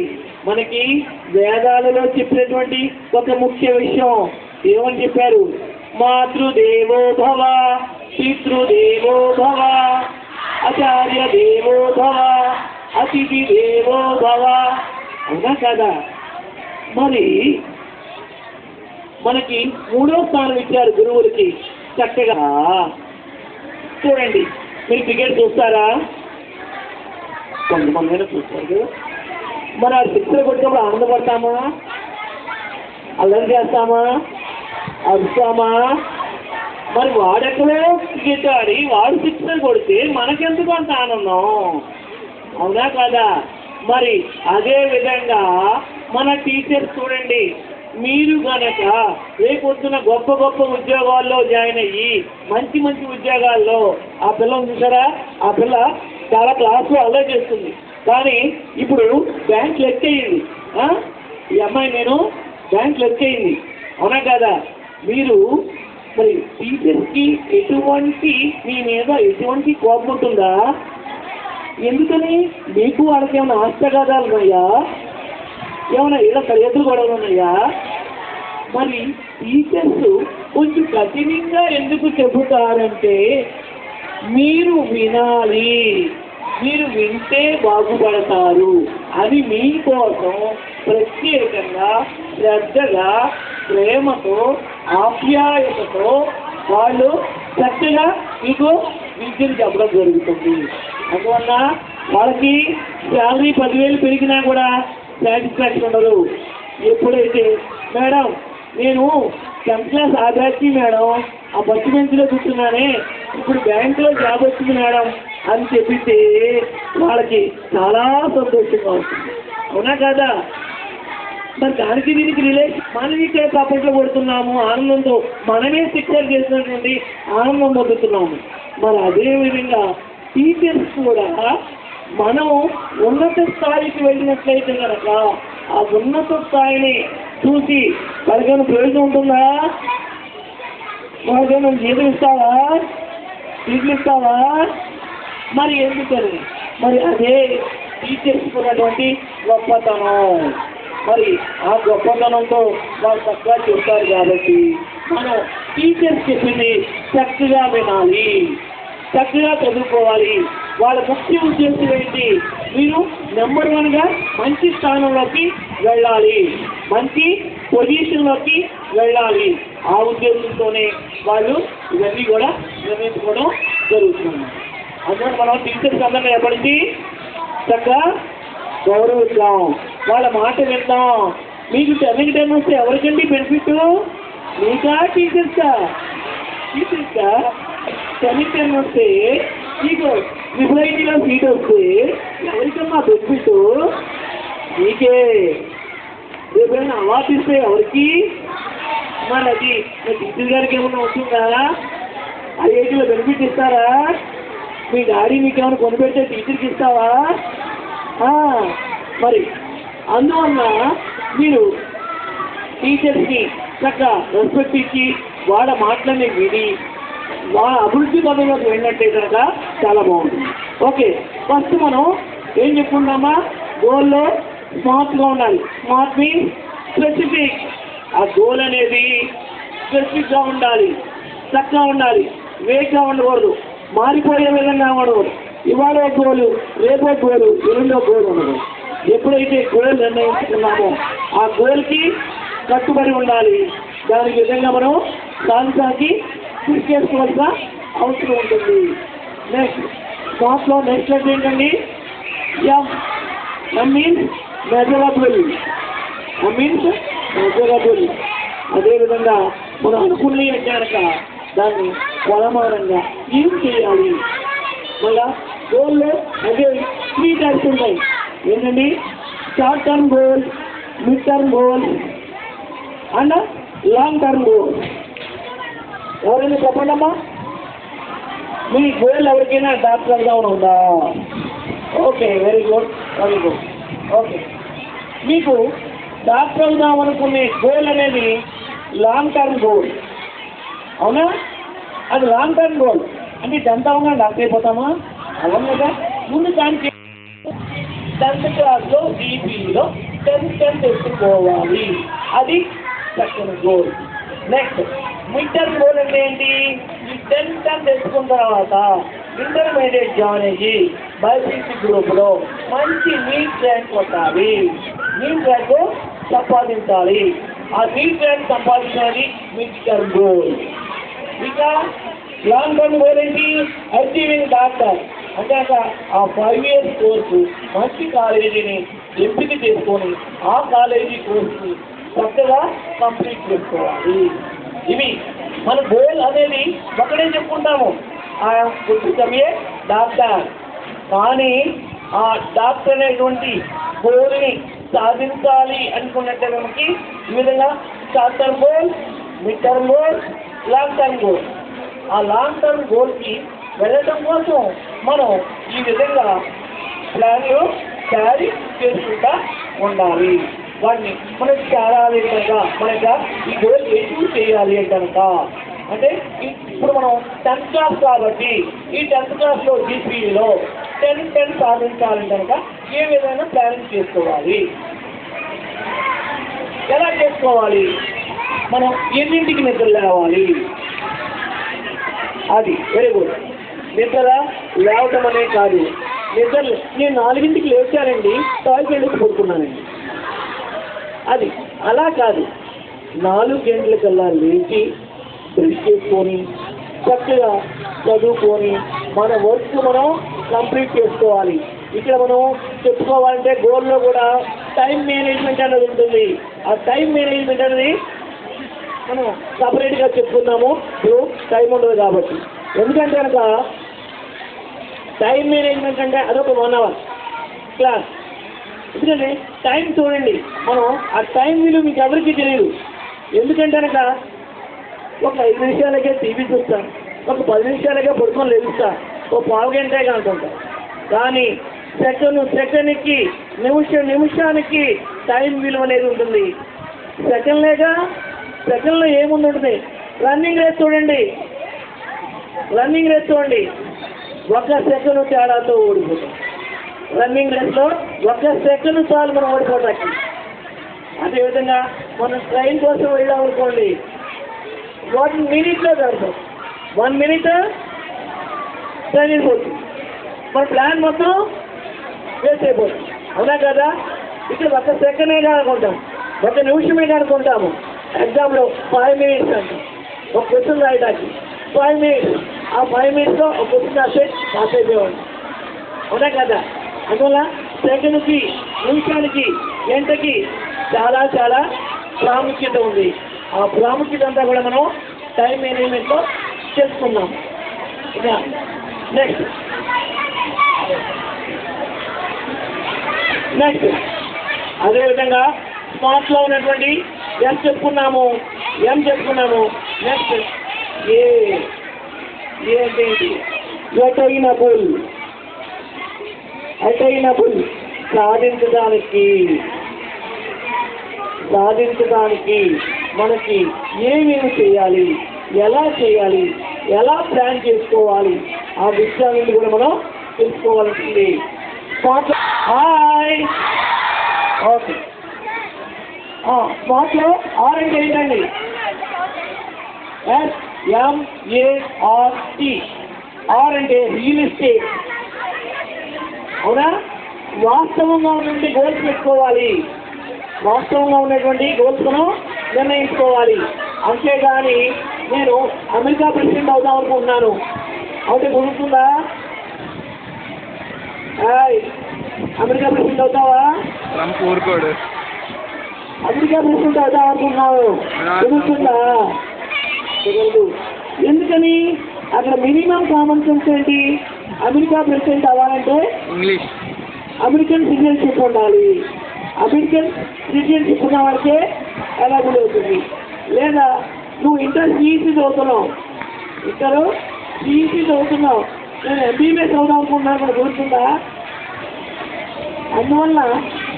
మనకి వేదాలలో చెప్పినటువంటి ఒక ముఖ్య విషయం ఏమని చెప్పారు? మాతృదేవో భవ, పితృదేవో భవ, ఆచార్య దేవో భవ, అతిథి దేవో భవ, అవునా కదా? మరి మనకి 3వ స్థానం ఇచ్చారు గురువులకి. చక్కగా చూడండి, మీరు క్రికెట్ చూస్తారా? కొంతమంది చూస్తారు. మరి ఆ శిక్షణ కొట్టినప్పుడు ఆనందపడతామా? అల్లరి చేస్తామా? అరుస్తామా? మరి వాడెక్కడో క్రికెట్ ఆడి వాడు శిక్షణ కొడితే మనకెందుకు అంత ఆనందం? అవునా కదా? మరి అదే విధంగా మన టీచర్స్ చూడండి, మీరు కనుక రేపొద్దున గొప్ప గొప్ప ఉద్యోగాల్లో జాయిన్ అయ్యి మంచి మంచి ఉద్యోగాల్లో ఆ పిల్లని చూసారా? ఆ పిల్ల చాలా క్లాసులో అల్లరి చేస్తుంది, కానీ ఇప్పుడు బ్యాంక్ లెక్ అయ్యింది. ఈ అమ్మాయి నేను బ్యాంక్ లెక్ అయ్యింది, అవునా కదా? మీరు మరి టీచర్స్కి మీ మీద ఎటువంటి కోపం ఉంటుందా? ఎందుకని? మీకు వాళ్ళకి ఏమైనా ఆస్తగాదాలు ఉన్నాయా? ఏమైనా ఇలా సరిహద్దులు గొడవలు ఉన్నాయా? మరి టీచర్స్ కొంచెం కఠినంగా ఎందుకు చెబుతారంటే మీరు వినాలి, మీరు వింటే బాగుపడతారు అని మీకోసం ప్రత్యేకంగా శ్రద్ధగా ప్రేమతో ఆప్యాయతతో వాళ్ళు చక్కగా మీకు విద్యను చెప్పడం జరుగుతుంది. అందువల్ల వాళ్ళకి శాలరీ 10,000 పెరిగినా కూడా సాటిస్ఫాక్షన్ ఉండదు. ఎప్పుడైతే మేడం నేను 10th క్లాస్ ఆ బ్యాచ్కి మేడం, ఆ ఫస్ట్ బెంచ్లో కూర్చున్నానే, ఇప్పుడు బ్యాంకులో జాబ్ వచ్చింది మేడం అని చెప్పితే వాళ్ళకి చాలా సంతోషంగా ఉంటుంది, అవునా కదా? మరి దానికి దీనికి రిలేషన్ మనం ఇక్కడ పాపట్లో పడుతున్నాము, ఆనందంతో మనమే శిక్షణ చేసినటువంటి ఆనందం పొందుతున్నాము. మరి అదేవిధంగా టీచర్స్ కూడా మనం ఉన్నత స్థాయికి వెళ్ళినట్లయితే కనుక ఆ ఉన్నత స్థాయిని చూసి వాళ్ళకైనా ప్రయోజనం ఉంటుందా? వాళ్ళకైనా జీతం ఇస్తావా? సీట్లు ఇస్తావా? మరి ఎందుకని మరి అదే టీచర్స్ ఉన్నటువంటి గొప్పతనం. మరి ఆ గొప్పతనంతో వాళ్ళు చక్కగా చెప్తారు కాబట్టి మనం టీచర్స్ చెప్పింది చక్కగా వినాలి, చక్కగా చదువుకోవాలి. వాళ్ళ ముఖ్య ఉద్దేశం ఏంటి? మీరు నెంబర్ 1గా మంచి స్థానంలోకి వెళ్ళాలి, మంచి పొజిషన్లోకి వెళ్ళాలి. ఆ ఉద్దేశంతోనే వాళ్ళు ఇవన్నీ కూడా నిర్ణయించుకోవడం జరుగుతుంది. అందులో మనం టీచర్స్ అందరినీ ఎప్పటికీ చక్కగా గౌరవిద్దాం, వాళ్ళ మాట విందాం. మీకు 10 వస్తే ఎవరికండి బెనిఫిట్? మీకా టీచర్స్కా? టీచర్స్కా 10 వస్తే మీకు ట్రిపుల్ సీట్ వస్తే ఎవరికమ్మా బెనిఫిట్? మీకే. రేపైనా అవార్డు ఇస్తే ఎవరికి? మరి అది టీచర్ గారికి ఏమన్నా వస్తుందా? ఐఐటీలో బెనిఫిట్ ఇస్తారా? మీ డాడీ మీకు ఏమైనా కొనిపెడితే టీచర్కి ఇస్తావా? మరి అందువల్ల మీరు టీచర్స్కి చక్కగా రెస్పెక్ట్ ఇచ్చి వాళ్ళ మాటలని విని వాళ్ళ అభివృద్ధి పదంలోకి వెళ్ళినట్టే కనుక చాలా బాగుంటుంది. ఓకే, ఫస్ట్ మనం ఏం చెప్పుకుంటామా? గోల్లో స్మార్ట్గా ఉండాలి. Smart means specific. ఆ గోల్ అనేది స్పెసిఫిక్గా ఉండాలి, చక్కగా ఉండాలి, వేగ్గా ఉండకూడదు, మారిపోయే విధంగా ఉండకూడదు. ఇవాళ ఒక గోలు, రేపు ఒక గోలు, ఎల్లుండి ఒక గోలు ఉండదు. ఎప్పుడైతే గోల్ నిర్ణయించుకున్నామో ఆ గోల్కి కట్టుబడి ఉండాలి. దానికి విధంగా మనం సాధించడానికి కృషి చేసుకోవాల్సిన అవసరం ఉంటుంది. నెక్స్ట్ స్మార్ట్లో నెక్స్ట్ లెటర్ ఏంటండి? M means measurable. మెజరబుల్. అదేవిధంగా మనం అనుకునే కనుక దాన్ని కొలమానంగా ఏం చేయాలి? మళ్ళా గోల్లో అదే 3 టైప్స్ ఉంటాయి. ఏంటండి? Short term goal, mid term goal and long term goal. ఎవరైనా చెప్పండమ్మా, మీ గోల్ ఎవరికైనా డాక్టర్ అవుదామని ఉందా? Okay, very good, very good. Okay, మీకు డాక్టర్ అవుదాం అనుకునే గోల్ అనేది లాంగ్ టర్మ్ గోల్, అవునా? అది లాంగ్ టర్మ్ గోల్. అంటే 10th అవగా డాక్టర్ అయిపోతామా? అవును కదా. ముందు దానికి 10th క్లాస్లో ఈపీలో 10 తెచ్చుకోవాలి. అది second goal. Next mid term goal అంటే ఏంటి? ఈ 10 తెచ్చుకున్న తర్వాత ఇంటర్మీడియట్ జాయిన్ అయ్యి బైపీసీ గ్రూప్లో మంచి నీట్ ర్యాంక్ కొట్టాలి, నీట్ ర్యాంక్ సంపాదించాలి. ఆ నీట్ ర్యాంక్ సంపాదించాలి మిడ్ టర్మ్ గోల్. ఇంకా లాంగ్ టర్మ్ గోల్ ఏంటి? Achieving doctor. అంటే ఆ 5 years కోర్సు మంచి కాలేజీని ఎంపిక చేసుకొని ఆ కాలేజీ కోర్సు చక్కగా కంప్లీట్ చేసుకోవాలి. ఇవి మన గోల్ అనేది ఒకటే చెప్పుకుంటాము, I'm good to come A doctor. కానీ ఆ డాక్టర్ అనేటువంటి గోల్ని సాధించాలి అనుకున్నట్టే మనకి ఈ విధంగా short term goal, mid term goal, long term goal. ఆ లాంగ్ టర్మ్ గోల్కి వెళ్ళటం కోసం మనం ఈ విధంగా ప్లాన్లు క్యారీ చేసుకుంటా ఉండాలి. వాటిని మనకి చేరాలి కనుక మనకి ఈ గోల్ అచీవ్ చేయాలి కనుక అంటే ఇప్పుడు మనం 10th క్లాస్ కాబట్టి ఈ 10th క్లాస్లో జీపీలో 10 సాధించాలి కనుక ఏ విధంగా ప్లానింగ్ చేసుకోవాలి? ఎలా చేసుకోవాలి? మనం ఎన్నింటికి నిద్ర లేవాలి? అది వెరీ గుడ్. నిద్ర లేవటం అనే కాదు, నిద్ర నేను 4ంటికి లేచానండి, టాయిలెట్ వెళ్ళి పడుకున్నానండి, అది అలా కాదు. 4 గంటలకల్లా లేచి బ్రష్ చేసుకొని చక్కగా చదువుకొని మన వర్క్ మనం కంప్లీట్ చేసుకోవాలి. ఇక్కడ మనం చెప్పుకోవాలంటే గోల్లో కూడా టైం మేనేజ్మెంట్ అనేది ఉంటుంది. ఆ టైం మేనేజ్మెంట్ అనేది మనం సపరేట్గా చెప్పుకున్నాము, ఇప్పుడు టైం ఉండదు కాబట్టి. ఎందుకంటే కనుక టైం మేనేజ్మెంట్ అంటే అదొక 1 hour క్లాస్. ఎందుకంటే టైం చూడండి, మనం ఆ టైం విలువ మీకు ఎవరికి తెలియదు. ఎందుకంటే కనుక ఒక 5 నిమిషాలకే టీవీ చూస్తాం, ఒక 10 నిమిషాలకే పడుకొని లేపుస్తాం, ఒక పావు గంటగా అనుకుంటాం. కానీ సెకండ్కి నిమిషానికి టైం విలువ అనేది ఉంటుంది. సెకండ్లో ఏముంది? రన్నింగ్ రేస్ చూడండి, రన్నింగ్ రేస్ చూడండి, 1 సెకండ్ తేడాతో ఓడిపోతాం. రన్నింగ్ రేస్లో 1 సెకండ్ చాలు మనం ఓడిపోవడానికి. అదేవిధంగా మనం ట్రైన్ కోసం వెళ్ళాం అనుకోండి, 1 minute జరుగుతాం. 1 minute ట్రైన్ వెళ్ళిపోతుంది. మన ప్లాన్ మొత్తం వేస్ట్ అయిపోతుంది. అవునా కదా? ఇక్కడ 1 సెకండే అనుకుంటాం, 1 నిమిషమే అనుకుంటాము. ఎగ్జామ్లో 5 minutes అంటాం ఒక క్వశ్చన్ రాయడానికి. 5 minutes, ఆ 5 minutesలో ఒక క్వశ్చన్ రాస్తే పాస్ అయిపోయేవాడు. అవునా కదా? అందువల్ల సెకండ్కి, నిమిషానికి, గంటకి చాలా చాలా ప్రాముఖ్యత ఉంది. ఆ ప్రాముఖ్యత అంతా కూడా మనం టైం మేనేజ్మెంట్లో చేసుకున్నాం. ఇక నెక్స్ట్ అదేవిధంగా స్మార్ట్లో ఉన్నటువంటి ఎం చెప్పుకున్నాము. నెక్స్ట్ ఏ అంటే ఏంటి? అటైనబుల్ సాధించడానికి మనకి ఏమేమి చేయాలి, ఎలా చేయాలి, ఎలా ప్లాన్ చేసుకోవాలి, ఆ విషయాన్ని కూడా మనం తెలుసుకోవాల్సింది. Hi, okay. స్మార్ట్లో ఆర్ అంటే ఏంటండి? SMART. ఆర్ అంటే రియలిస్టిక్. అవునా? వాస్తవంగా ఉన్నటువంటి గోల్స్ పెట్టుకోవాలి. వాస్తవంగా ఉన్నటువంటి గోల్స్ మనం నిర్ణయించుకోవాలి. అంతేగాని నేను అమెరికా ప్రెసిడెంట్ అవుదాం అనుకుంటున్నాను అంటే కుదురుతుందా? అమెరికా ప్రెసిడెంట్ అవుతావా? అమెరికా ప్రెసిడెంట్ అవుదాం అనుకుంటున్నావు, కుదురుతుందా? కుదరదు. ఎందుకని? అక్కడ మినిమం కామన్ సెన్స్ ఏంటి? అమెరికా ప్రెసిడెంట్ అవ్వాలంటే ఇంగ్లీష్, అమెరికన్ సిటిజన్షిప్ ఉండాలి. అమెరికన్ సిటిజన్షిప్ ఉన్న వాడికే ఎలాబుల్ అవుతుంది. లేదా నువ్వు ఇంటర్ సిఈసీ చదువుతున్నావు, నేను ఎంబీబీఎస్ అవుదాం అనుకుంటున్నాను, కూడా గుర్తుందా? అందువల్ల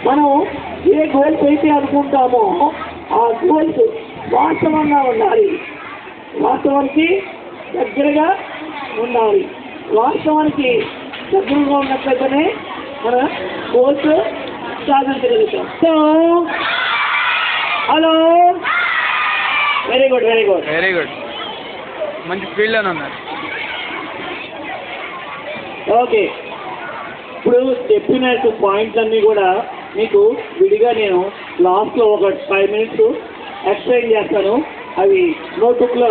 మనం ఏ గోల్స్ అయితే అనుకుంటామో ఆ గోల్స్ వాస్తవంగా ఉండాలి, వాస్తవానికి దగ్గరగా ఉండాలి. వాస్తవానికి దగ్గరగా ఉన్నట్లయితేనే మన గోల్స్ సాధించగలుగుతాం. సో హలో, వెరీ గుడ్, మంచి ఫీల్డ్ అని ఉన్నారు. ఓకే, ఇప్పుడు చెప్పినట్టు పాయింట్లన్నీ కూడా మీకు విడిగా నేను లాస్ట్లో ఒక 5 minutes ఎక్స్ప్లెయిన్ చేస్తాను. అవి నోట్బుక్లో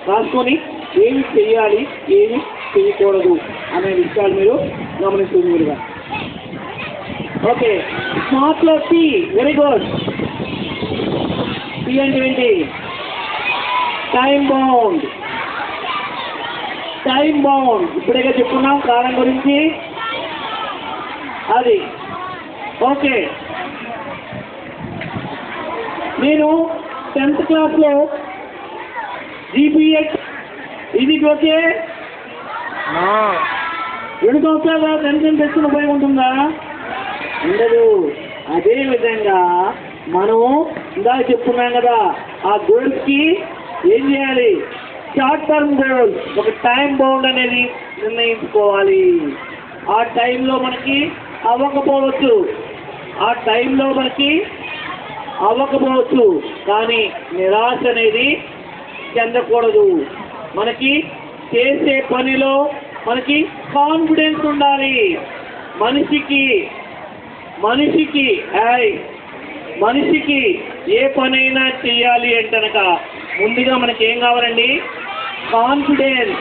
రాసుకొని ఏమి చేయాలి, ఏమి చేయకూడదు అనే విషయాలు మీరు గమనిస్తుంది మీరుగా. ఓకే, స్మార్ట్లో టీ, వెరీ గుడ్. టీ అంటే ఏంటి? Time bound. ఇప్పుడే చెప్పుకున్నాం కాలం గురించి. అది ఓకే. నేను 10th క్లాస్లో GPA ఇది ఓకే 2 సంవత్సరాల టెన్షన్ తెచ్చుకుని ఉపయోగం ఉంటుందా? ఉండదు. అదేవిధంగా మనం ఇందాక చెప్పుకున్నాం కదా, ఆ గోల్స్కి ఏం చేయాలి? షార్ట్ టర్మ్ గోల్స్, ఒక టైం బౌండ్ అనేది నిర్ణయించుకోవాలి. ఆ టైంలో మనకి అవ్వకపోవచ్చు, కానీ నిరాశ అనేది చెందకూడదు. మనకి చేసే పనిలో మనకి కాన్ఫిడెన్స్ ఉండాలి. మనిషికి ఏ పనైనా చేయాలి అంటే ముందుగా మనకి ఏం కావాలండి? కాన్ఫిడెన్స్.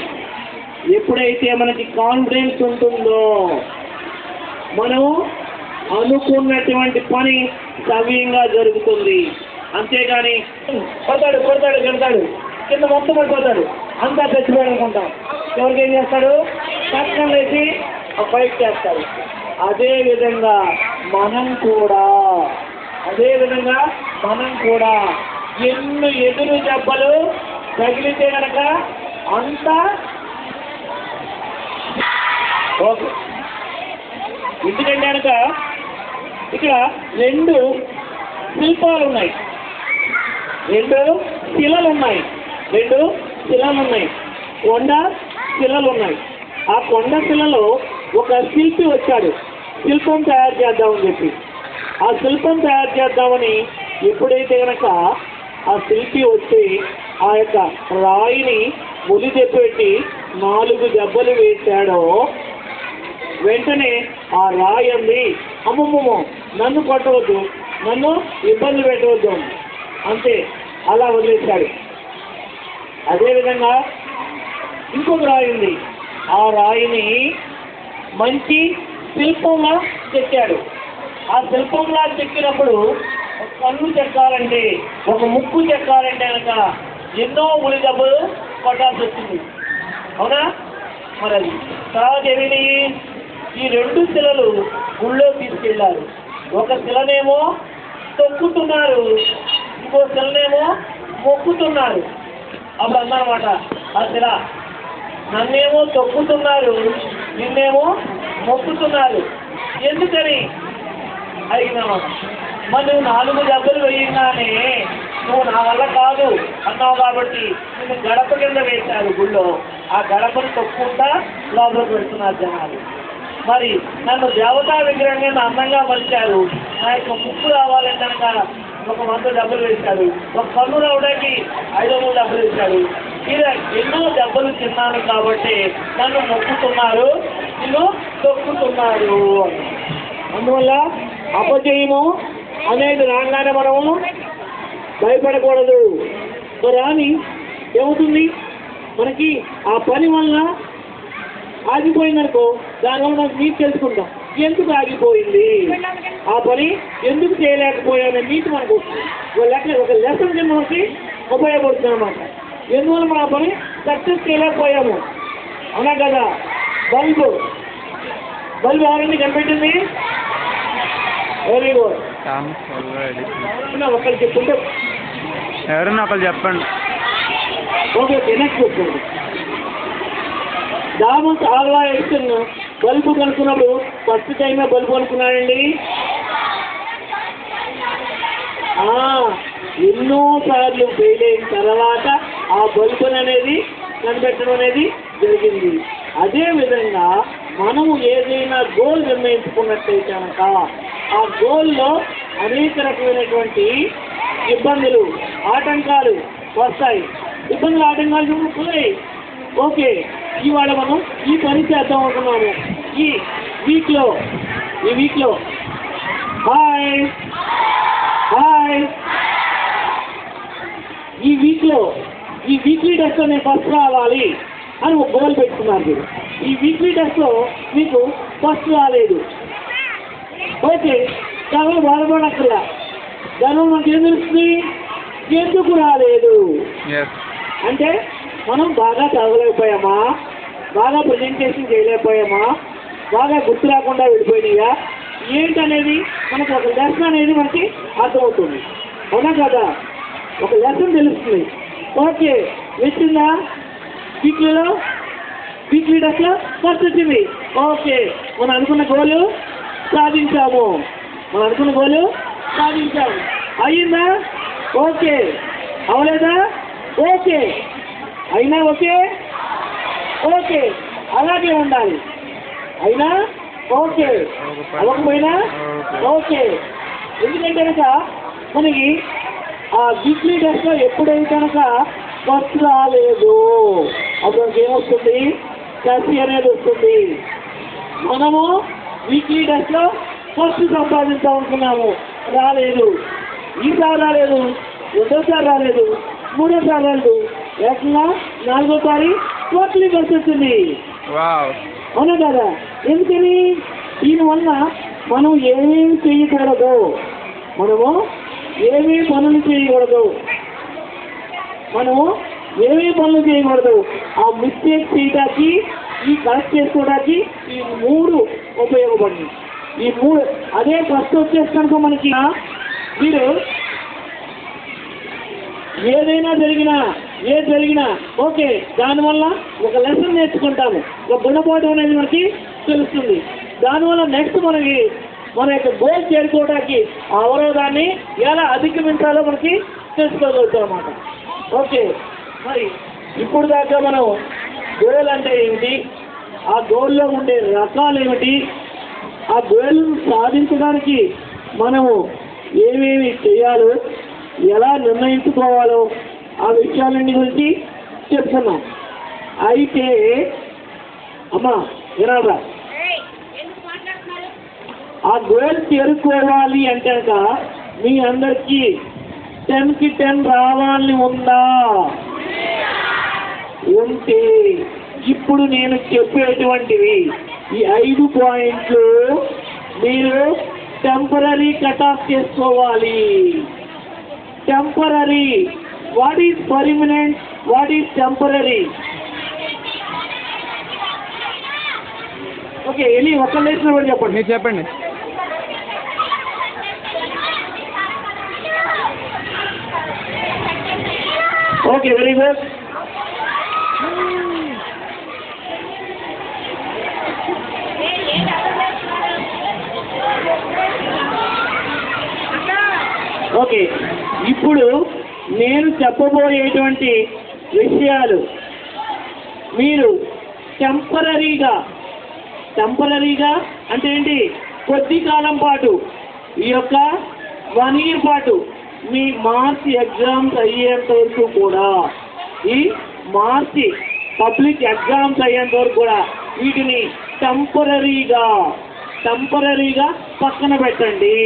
ఎప్పుడైతే మనకి కాన్ఫిడెన్స్ ఉంటుందో మనం అనుకున్నటువంటి పని సవ్యంగా జరుగుతుంది. అంతేగాని కొడతాడు కింద మొత్తం పడిపోతాడు, అంతా చచ్చిపోయాడు అనుకుంటాం. ఎవరికి ఏం చేస్తాడు? కష్టం వేసి ఫైట్ చేస్తాడు. అదేవిధంగా మనం కూడా ఎన్ని ఎదురు దెబ్బలు తగిలితే కనుక అంతా ఓకే. ఎందుకంటే కనుక ఇక్కడ 2 శిల్పాలు ఉన్నాయి, 2 శిలలు ఉన్నాయి, కొండ శిలలు ఉన్నాయి. ఆ కొండ శిలలో ఒక శిల్పి వచ్చాడు. శిల్పం తయారు చేద్దామని చెప్పి. ఆ శిల్పం తయారు చేద్దామని ఎప్పుడైతే కనుక ఆ శిల్పి వచ్చి ఆ యొక్క రాయిని ములి తెప్పెట్టి 4 దెబ్బలు వేశాడో వెంటనే ఆ రాయి అంది, అమ్మమ్మమ్మ నన్ను కొట్టవద్దు, నన్ను ఇబ్బంది పెట్టవద్దు, అంతే అలా వదిలేశాడు. అదేవిధంగా ఇంకొక రాయి ఉంది. ఆ రాయిని మంచి శిల్పంలా చెక్కాడు. ఆ శిల్పంలా చెక్కినప్పుడు ఒక కన్ను చెక్కాలంటే, ఒక ముక్కు చెక్కాలంటే కనుక ఎన్నో ఉలి దెబ్బలు కొట్టాల్సి వచ్చింది, అవునా? మరి అది తర్వాత ఏమిటి, ఈ 2 శిలలు గుళ్ళో తీసుకెళ్ళారు. ఒక శిలనేమో తొక్కుతున్నారు, ఇంకో శిలనేమో మొక్కుతున్నారు. అప్పుడు అన్నమాట ఆ శిల, నన్నేమో తొక్కుతున్నారు, నిన్నేమో మొక్కుతున్నారు, ఎందుకని అడిగినామాట. మరి నువ్వు 4 దెబ్బలు వేయగానే నువ్వు నా వల్ల కాదు అన్నావు కాబట్టి నిన్ను గడప కింద వేశారు గుళ్ళో. ఆ గడపను తొక్కుంటా లోపలికి పెడుతున్నారు జనాలు. మరి నన్ను దేవతా విగ్రహంగా అందంగా మలిచారు, నా యొక్క ముక్కు రావాలంటే కనుక ఒక 100 దెబ్బలు వేశాడు, ఒక కన్ను రావడానికి 500 దెబ్బలు వేశాడు. ఇలా ఎన్నో దెబ్బలు తిన్నాను కాబట్టి నన్ను మొక్కుతున్నారు, నిన్ను తొక్కుతున్నారు. అందువల్ల అపజయము అనేది రాగానే మనము భయపడకూడదు. రాని ఏమవుతుంది, మనకి ఆ పని వలన ఆగిపోయిందనుకో, దానివల్ల మనకు నీతి తెలుసుకుంటాం, ఎందుకు ఆగిపోయింది, ఆ పని ఎందుకు చేయలేకపోయానే నీతి మనకు వస్తుంది. ఒక లెసన్ కింద మనకి ఉపయోగపడుతుంది అన్నమాట. ఎందువల్ల మనం ఆ పని సక్సెస్ చేయలేకపోయాము, అవునా కదా? బల్బు ఎవరండి కనిపెట్టింది? Very good. ఒకరు చెప్పుకుంటే ఎవరన్నా ఒకరు చెప్పండి. ఓకే, నెక్స్ట్ చెప్పుకోండి. థామస్ ఆల్వా ఎడిసన్ బల్బు కనుక్కున్నప్పుడు ఫస్ట్ టైమే బల్బు కనుక్కున్నాడండి. ఎన్నో సార్లు ఫెయిల్ అయిన తర్వాత ఆ బల్బు అనేది కనిపెట్టడం అనేది జరిగింది. అదేవిధంగా మనము ఏదైనా గోల్ నిర్ణయించుకున్నట్టయితే కనుక ఆ గోల్లో అనేక రకమైనటువంటి ఇబ్బందులు, ఆటంకాలు వస్తాయి. ఇబ్బందులు, ఆటంకాలు చూపుతున్నాయి. ఓకే, ఇవాళ మనం ఈ పని చేద్దాం అనుకున్నాము. ఈ వీక్లో హాయ్ ఈ వీక్లీ టెస్ట్లో నేను ఫస్ట్ రావాలి అని ఒక గోల్ పెట్టుకున్నారు మీరు. ఈ వీక్లీ టెస్ట్లో మీకు ఫస్ట్ రాలేదు, ఓకే, కాబట్టి బాధపడక్కర్లా. దానివల్ల మనకి ఏం తెలుస్తుంది, ఎందుకు రాలేదు అంటే మనం బాగా చదవలేకపోయామా, బాగా ప్రజెంటేషన్ చేయలేకపోయామా, బాగా గుర్తు రాకుండా వెళ్ళిపోయినాయా ఏంటనేది మనకు ఒక లెసన్ అనేది మనకి అర్థమవుతుంది, అవునా కదా? ఒక లెసన్ తెలుస్తుంది. ఓకే, వచ్చిందా వీక్లీ టెస్ట్లో ఫస్ట్ వచ్చింది. ఓకే, మనం అనుకున్న గోలు సాధించాము, అయ్యిందా? ఓకే, అవలేదా? ఓకే, అయినా ఓకే, అలాగే ఉండాలి. అయినా ఓకే, అవ్వకపోయినా ఓకే. ఎందుకంటే కనుక మనకి ఆ వీక్లీ టెస్ట్లో ఎప్పుడైతే కనుక ఫస్ట్ రాలేదు అప్పుడు మనకి ఏమొస్తుంది, కసి అనేది వస్తుంది. మనము వీక్లీ టెస్ట్లో ఫస్ట్ సంపాదించాలనుకున్నాము, రాలేదు. ఈసారి రాలేదు, రెండోసారి రాలేదు, మూడోసారి రాలేదు, ఏకంగా 4వ టోటలీ ఫస్ట్ వచ్చింది, అవునా కదా? ఎందుకని? దీనివల్ల మనం ఏమేమి చేయకూడదు, ఏమేమి పనులు చేయకూడదు, ఆ మిస్టేక్ చేయడానికి, ఈ కరెక్ట్ చేసుకోవడానికి ఈ 3 ఉపయోగపడింది. ఈ 3 అదే ఫస్ట్ వచ్చేసి కనుక మనకి మీరు ఏదైనా జరిగినా ఓకే, దానివల్ల ఒక లెసన్ నేర్చుకుంటాము, ఒక గుణపాఠం అనేది మనకి తెలుస్తుంది. దానివల్ల నెక్స్ట్ మనకి మన యొక్క గోల్ చేరుకోవడానికి ఆ అవరోధాన్ని ఎలా అధిగమించాలో మనకి తెలుసుకోగలుగుతాం అన్నమాట. ఓకే, మరి ఇప్పుడు దాకా మనం గోల్ అంటే ఏమిటి, ఆ గోల్లో ఉండే రకాలు ఏమిటి, ఆ గోల్ సాధించడానికి మనము ఏమేమి చేయాలో, ఎలా నిర్ణయించుకోవాలో ఆ విషయాలన్నీ గురించి చెప్తున్నాం. అయితే అమ్మా వినాలా, ఆ గోల్ చేరుకోవాలి అంటే మీ అందరికీ 10కి 10 రావాలని ఉందా? ఉంటే ఇప్పుడు నేను చెప్పేటువంటివి ఈ 5 పాయింట్లు మీరు టెంపరరీ కట్ ఆఫ్ చేసుకోవాలి. Temporary, what is permanent, what is temporary? Okay, వెళ్ళి ఒక్క లేచిన కూడా చెప్పండి. మీరు చెప్పండి. Okay, very good. ఓకే, ఇప్పుడు నేను చెప్పబోయేటువంటి విషయాలు మీరు టెంపరరీగా అంటే ఏంటి, కొద్ది కాలం పాటు, ఈ యొక్క 1 year పాటు మీ మార్చి ఎగ్జామ్స్ అయ్యేంత వరకు కూడా, ఈ మార్చి పబ్లిక్ ఎగ్జామ్స్ అయ్యేంత వరకు కూడా వీటిని టెంపరరీగా పక్కన పెట్టండి.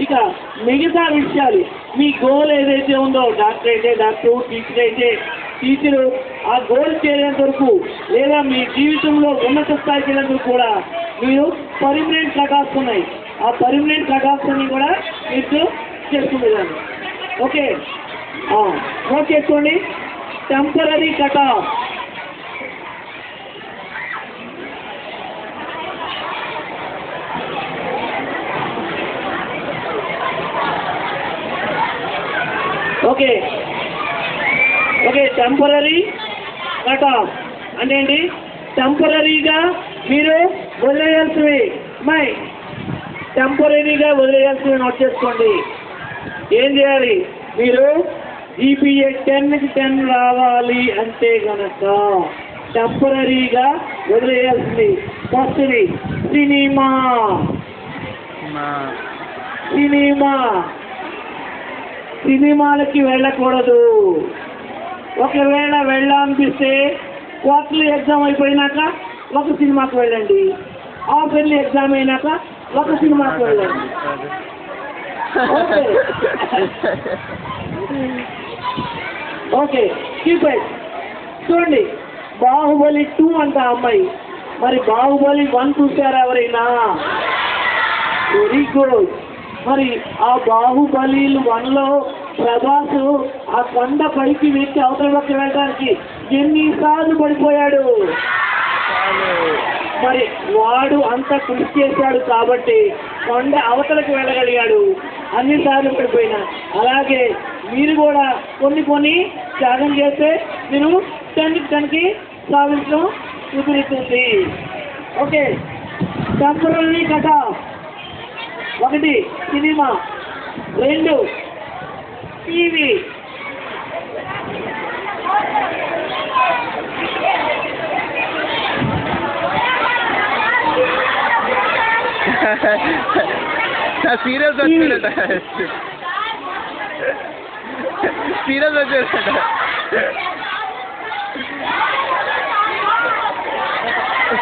ఇక మిగతా విషయాలు, మీ గోల్ ఏదైతే ఉందో, డాక్టర్ అయితే డాక్టర్, టీచర్ అయితే టీచరు, ఆ గోల్ చేరేంత వరకు లేదా మీ జీవితంలో ఉన్నత స్థాయికి వెళ్ళేందుకు కూడా మీరు పర్మనెంట్ కట్ ఆఫ్స్ ఉన్నాయి. ఆ పర్మనెంట్ కట్ ఆఫ్స్ అన్ని కూడా మీరు చేసుకునేదాన్ని. ఓకే, నోట్ చేసుకోండి. Temporary cut of, okay temporary cut of అంటే ఏంటి? టెంపరరీగా మీరు వదిలేయాల్సినవి, టెంపరరీగా వదిలేయాల్సినవి నోట్ చేసుకోండి. ఏం చేయాలి? మీరు GPA 10కి 10 రావాలి అంటే కనుక టెంపరరీగా వదిలేయాల్సింది ఫస్ట్ది సినిమాలకి వెళ్ళకూడదు. ఒకవేళ వెళ్ళాలనిపిస్తే క్వార్టర్లీ ఎగ్జామ్ అయిపోయినాక ఒక సినిమాకి వెళ్ళండి, హాఫ్ ఇయర్లీ ఎగ్జామ్ అయినాక ఒక సినిమాకి వెళ్ళండి. Okay, keep it. చూడండి, బాహుబలి 2 అంట అమ్మాయి, మరి బాహుబలి 1 చూసారా ఎవరైనా? Very good. మరి ఆ బాహుబలి 1లో ప్రభాస్ ఆ కొండ పైకి వెక్కి అవతల పక్క వెళ్ళడానికి ఎన్నిసార్లు పడిపోయాడు? మరి వాడు అంత కృషి చేశాడు కాబట్టి కొండ అవతలకు వెళ్ళగలిగాడు, అన్నిసార్లు పడిపోయినా. అలాగే మీరు కూడా కొన్ని త్యాగం చేస్తే మీరు 10కి 10కి సాధించడం కుదురుతుంది. Okay, temporary cut off. 1 cinema, 2 TV, serials వచ్చాడట,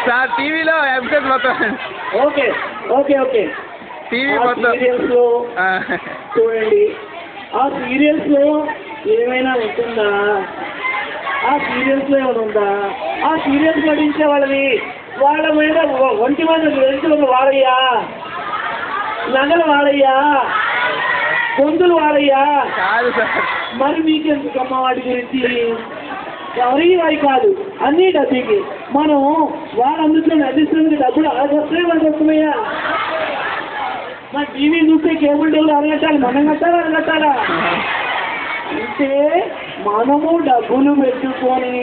సార్ టీవీలో ఎపిసోడ్ మొత్తం. ఓకే టీవీ మొత్తం సీరియల్స్ లో చూడండి. ఆ సీరియల్స్ లో ఏమైనా ఉంటుందా? ఆ సీరియల్స్ లో ఏమైనా ఉందా? ఆ సీరియల్స్ నటించే వాళ్ళ మీద ఒంటి మీద వెళ్తున్న వాడయ్యా, నగలు వాడయ్యా, గొంతులు వాడయ్యా. కాదు సార్, మరి మీకెందుకమ్మ వాటి గురించి? ఎవరి వారి కాదు, అన్ని డబ్బుకి. మనం వాడు అందులో నటిస్తున్నది డబ్బులు వస్తాయి, మనకు వస్తున్నాయా? మా టీవీ చూస్తే కేబుల్ డబ్బులు అరగట్టాలి, మనం కట్టాలా అరగట్టాలా? అంటే మనము డబ్బులు పెట్టుకొని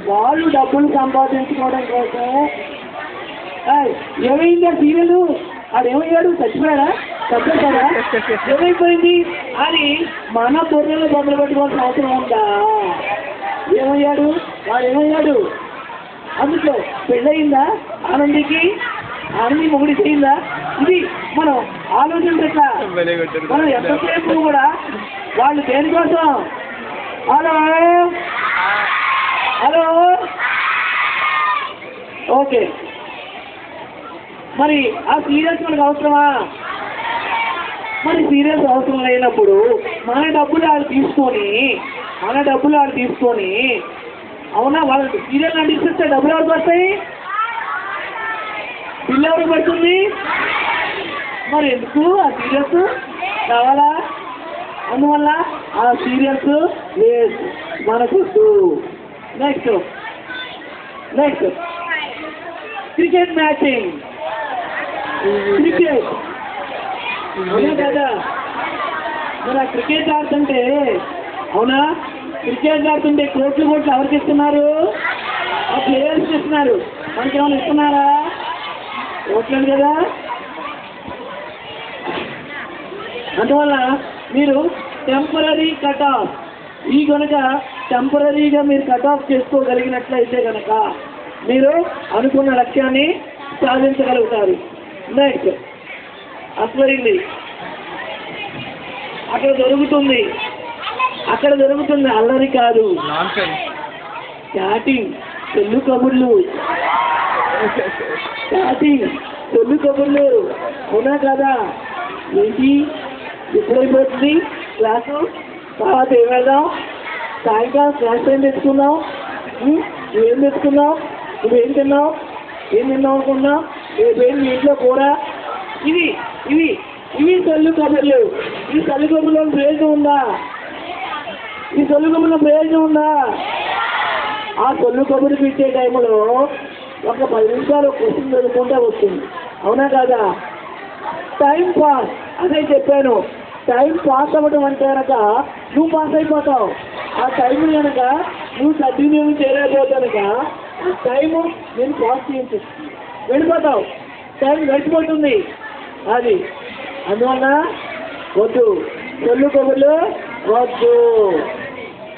వాళ్ళు డబ్బులు సంపాదించుకోవడం కోసం. ఏమైందా సీరియల్? ఆడేమయ్యాడు? చచ్చిపోయాడా? చచ్చిపోయాడా? ఏమైపోయింది అని మన బొర్రలో బొమ్మలు పెట్టుకోవాల్సిన అవసరం ఉందా? ఏమయ్యాడు? వాడు ఏమయ్యాడు? అందులో పెళ్ళయిందా ఆనందికి? అన్ని మొగుడి చేయిందా? ఇది మనం ఆలోచించట్లా. భలే కొట్టారు. మనం ఎంతసేపు కూడా వాళ్ళు దేనికోసం? హలో హలో ఓకే, మరి ఆ సీరియస్ మనకు అవసరమా? మరి సీరియస్ అవసరం లేనప్పుడు మన డబ్బులు వాళ్ళు తీసుకొని అవునా వాళ్ళకి సీరియల్ నడిపిస్తే డబ్బులు ఎవరికి వస్తాయి? బిల్లు ఎవరికి పడుతుంది? మరి ఎందుకు ఆ సీరియల్స్ కావాలా? అందువల్ల ఆ సీరియల్స్ లేదు మనకు. Next cricket matching. క్రికెట్ అవునా కదా? మరి ఆ క్రికెట్ ఆడుతుంటే అవునా, క్రికెట్ ఆడుతుంటే కోట్లు ఎవరికి ఇస్తున్నారు? ఆ ప్లేయర్స్కి ఇస్తున్నారు. మనకి ఏమైనా ఇస్తున్నారా? ఓట్లేదు కదా. అందువల్ల మీరు టెంపరీ కట్ ఆఫ్ ఈ కనుక టెంపరీగా మీరు కట్ ఆఫ్ చేసుకోగలిగినట్లయితే కనుక మీరు అనుకున్న లక్ష్యాన్ని సాధించగలుగుతారు. నెక్స్ట్ అసలైంది అక్కడ దొరుకుతుంది అల్లరి కాదు, చాటింగ్, చెల్లు కబుర్లు అవునా కదా? ఏంటి ఎప్పుడైపోతుంది క్లాసు? తర్వాత ఏం వెళ్దాం? సాయంకాలం క్లాస్ ఏం తెచ్చుకున్నావు? నువ్వేం తెచ్చుకున్నావు? నువ్వేం తిన్నావు? ఏం తిన్నావు అనుకున్నావు? రేపేం మీ ఇంట్లో కూర? ఇవి సొల్లు కబుర్లు. ఈ సొల్లు కబుర్లో ప్రయోజనం ఉందా? ఆ సొల్లు కబుర్లు ఇచ్చే టైంలో ఒక 10 నిమిషాలు క్వశ్చన్ చదువుకుంటే వస్తుంది. అవునా కదా? టైం పాస్ అదే చెప్పాను. టైం పాస్ అవ్వడం అంటే కనుక నువ్వు పాస్ అయిపోతావు. ఆ టైం కనుక నువ్వు సద్వినియోగం చేయలేకపోతే కనుక ఆ టైము నేను పాస్ చేయించేస్తుంది, వెళ్ళిపోతావు, టైం గడిచిపోతుంది. అది అందువల్ల వద్దు, సొల్లు కబుర్లు వద్దు.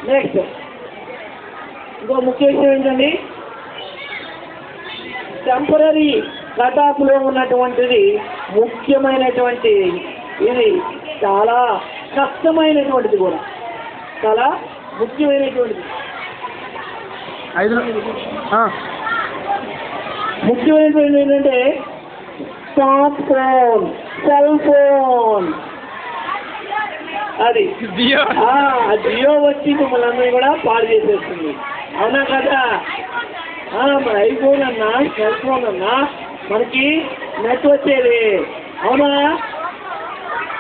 నెక్స్ట్ ఇంకో ముఖ్య విషయం ఏంటండి, టెంపరీ కటాఫ్లో ఉన్నటువంటిది ముఖ్యమైనటువంటి, ఇది చాలా కష్టమైనటువంటిది కూడా, చాలా ముఖ్యమైనటువంటిది. ముఖ్యమైనటువంటి ఏంటంటే స్మార్ట్ ఫోన్, సెల్ ఫోన్. అది జియో వచ్చి మిమ్మల్ని అందరినీ కూడా పాడు చేసేస్తుంది. అవునా కదా? మరి ఐఫోన్ అన్నా సెల్ ఫోన్ అన్నా మనకి నెట్ వచ్చేది. అవునా?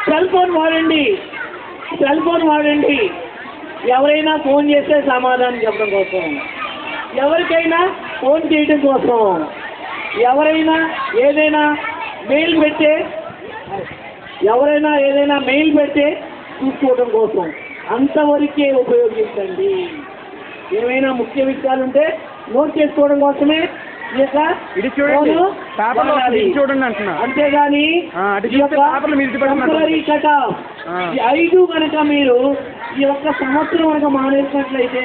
సెల్ ఫోన్ వాడండి. ఎవరైనా ఫోన్ చేస్తే సమాధానం చెప్పడం కోసం, ఎవరికైనా ఫోన్ చేయడం కోసం, ఎవరైనా ఏదైనా మెయిల్ పెడితే చూసుకోవడం కోసం అంతవరకే ఉపయోగించండి. ఏమైనా ముఖ్య విషయాలు ఉంటే నోట్ చేసుకోవడం కోసమే చూడండి అంటున్నా. అంతేగాని టెంపరీ కట్ ఆఫ్ ఈ 5 కనుక మీరు ఈ ఒక్క సంవత్సరం కనుక మానేసినట్లయితే,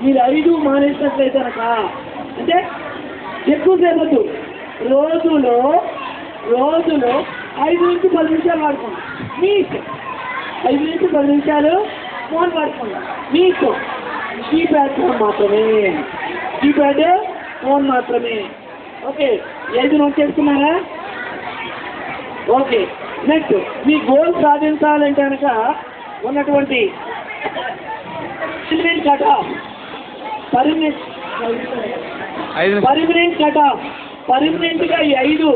మీరు 5 మానేసినట్లయితే కనుక అంటే ఎక్కువసేపు వద్దు, రోజులో 5 నుంచి 10 నిమిషాలు వాడుకోండి. మీకు 5 నుంచి 10 నిమిషాలు ఫోన్ వాడుకోండి. మీకు కీప్యాడ్ ఫోన్ మాత్రమే. ఓకే, ఏది నోట్ చేసుకున్నారా? ఓకే. నెక్స్ట్ మీ గోల్ సాధించాలంటే కనుక ఉన్నటువంటి పర్మనెంట్ కట్ ఆఫ్ పర్మనెంట్గా ఈ 5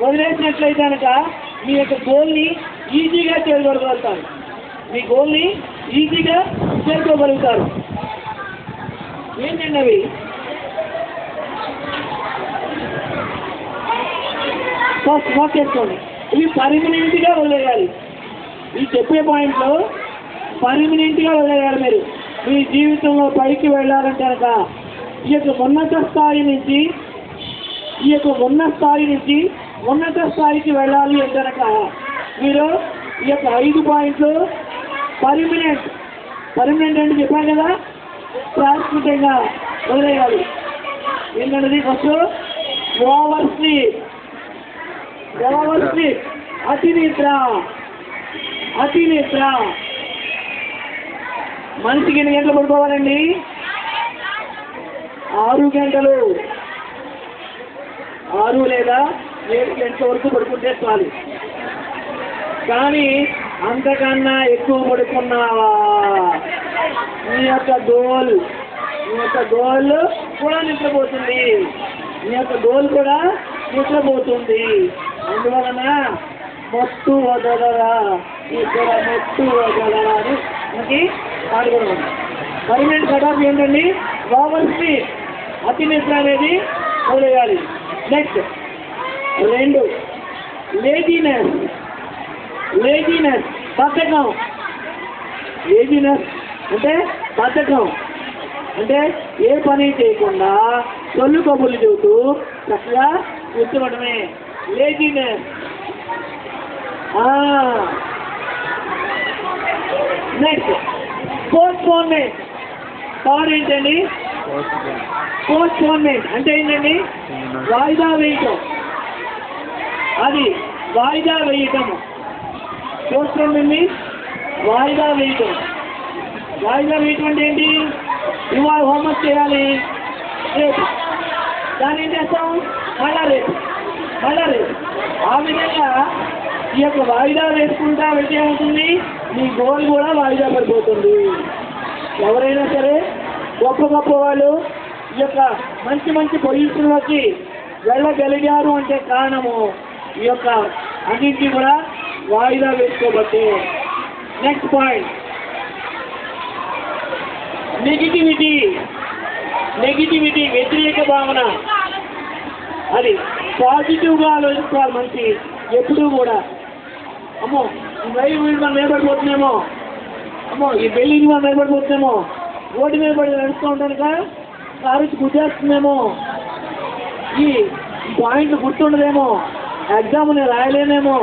వదిలేసినట్లయితే కనుక మీ యొక్క గోల్ని ఈజీగా చేరుకోగలుగుతారు. ఏంటండి అవి? ఫస్ట్ నోట్ చేసుకోండి. ఇవి పర్మనెంట్గా వదిలేయాలి. ఈ చెప్పే పాయింట్లో పర్మనెంట్గా వదిలేయాలి. మీరు మీ జీవితంలో పైకి వెళ్ళాలంటే కనుక ఈ యొక్క ఉన్నత స్థాయి నుంచి ఉన్నత స్థాయికి వెళ్ళాలి అంటే కనుక మీరు ఈ యొక్క 5 పాయింట్లు పర్మనెంట్ అంటే చెప్పాను కదా, శాశ్వతంగా వదిలేయాలి. ఏంటంటే first over sleep, over sleep, అతి నిద్ర, అతి నిద్ర. మనిషికి ఎన్ని గంటలు పడుకోవాలండి? 6 గంటలు, 6 లేదా 7 గంటల వరకు పడుకుంటే చాలు. కానీ అంతకన్నా ఎక్కువ పడుకున్నావా నీ యొక్క గోల్ కూడా నిద్రపోతుంది, నీ యొక్క గోల్ కూడా నిద్రపోతుంది. అందువలన మొట్టు వదలరా, ఇక్కడ మొట్టు వదలరా అని మనకి పాల్గొనడం. పర్మనెంట్ కటాఫ్ ఏంటండి? ఓవర్ స్లీప్, అతి నిద్ర అనేది వదిలేయాలి. నెక్స్ట్ 2 లేజినెస్, లేజినెస్ బద్ధకం. లేజినెస్ అంటే బద్ధకం, అంటే ఏ పని చేయకుండా సొల్లు కబుర్లు చెబుతూ చక్కగా కూర్చోవడమే లేజినెస్. Next postponement. పవర్ ఏంటండి? పోస్ట్పోన్మెంట్ అంటే ఏంటండి? వాయిదా వేయటం, అది వాయిదా వేయటము. పోస్ట్పోన్మెంట్ని వాయిదా వేయటం. వాయిదా వేయటం అంటే ఏంటి? ఇవాళ హోంవర్క్ చేయాలి, రేపు దాన్ని ఏం చేస్తాం? మళ్ళా రేపు, మళ్ళా రేపు. ఆ విధంగా ఈ యొక్క వాయిదా వేసుకుంటా వెళ్తే ఏమవుతుంది? మీ గోల్ కూడా వాయిదా పడిపోతుంది. ఎవరైనా సరే గొప్ప గొప్ప వాళ్ళు ఈ యొక్క మంచి మంచి పొజిషన్లోకి వెళ్ళగలిగారు అంటే కారణము ఈ యొక్క అన్నింటినీ కూడా వాయిదా వేసుకోబట్టే. Next point negativity. నెగిటివిటీ వ్యతిరేక భావన, అది పాజిటివ్గా ఆలోచించాలి మనిషి ఎప్పుడూ కూడా. అమ్మో ఈ రైలు వీడి మనం నిలబడిపోతున్నామో, అమ్మో ఈ బిల్డింగ్ మనం నిలబడిపోతున్నామో, రోడ్డు మీద పడి నడుస్తూ ఉంటానుక కారు గుర్తేస్తుందేమో, ఈ పాయింట్లు గుర్తుండదేమో, ఎగ్జామ్ నేను రాయలేనేమో,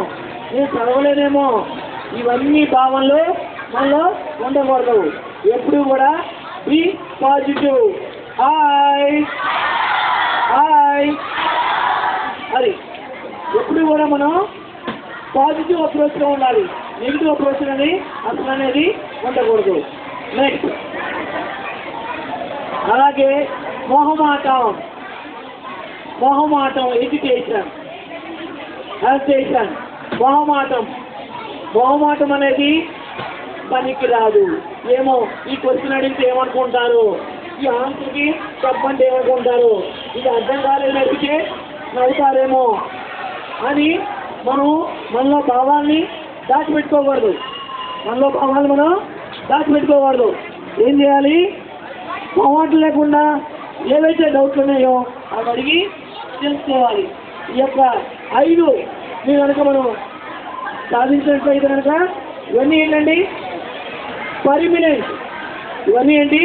నేను చదవలేనేమో, ఇవన్నీ భావనలు మనలో ఉండకూడదు. ఎప్పుడు కూడా బి పాజిటివ్. హాయ్ హాయ్, అది ఎప్పుడు కూడా మనం పాజిటివ్ అప్రోచ్లో ఉండాలి, నెగిటివ్ అప్రోచ్ అని అసలు అనేది ఉండకూడదు. నెక్స్ట్ అలాగే మొహమాటం. మొహమాటం, ఎడ్యుకేషన్, హెసిటేషన్. మొహమాటం, మొహమాటం అనేది పనికి రాదు. ఏమో ఈ క్వశ్చన్ అడిగితే ఏమనుకుంటారు, ఈ ఆన్సర్కి చెప్పంటే ఏమనుకుంటారు, ఇది అర్థం కాలేదు అడిగితే నవ్వుతారేమో అని మనలో భావాల్ని దాచిపెట్టుకోకూడదు. మనలో భావాలు మనం దాచిపెట్టుకోకూడదు. ఏం చేయాలి? మొహమాటం లేకుండా ఏవైతే డౌట్లు ఉన్నాయో అవి అడిగి తెలుసుకోవాలి. ఈ యొక్క 5 మీరు కనుక మనం సాధించినట్లయితే కనుక ఇవన్నీ ఏంటండి? పర్మినెంట్. ఇవన్నీ ఏంటి?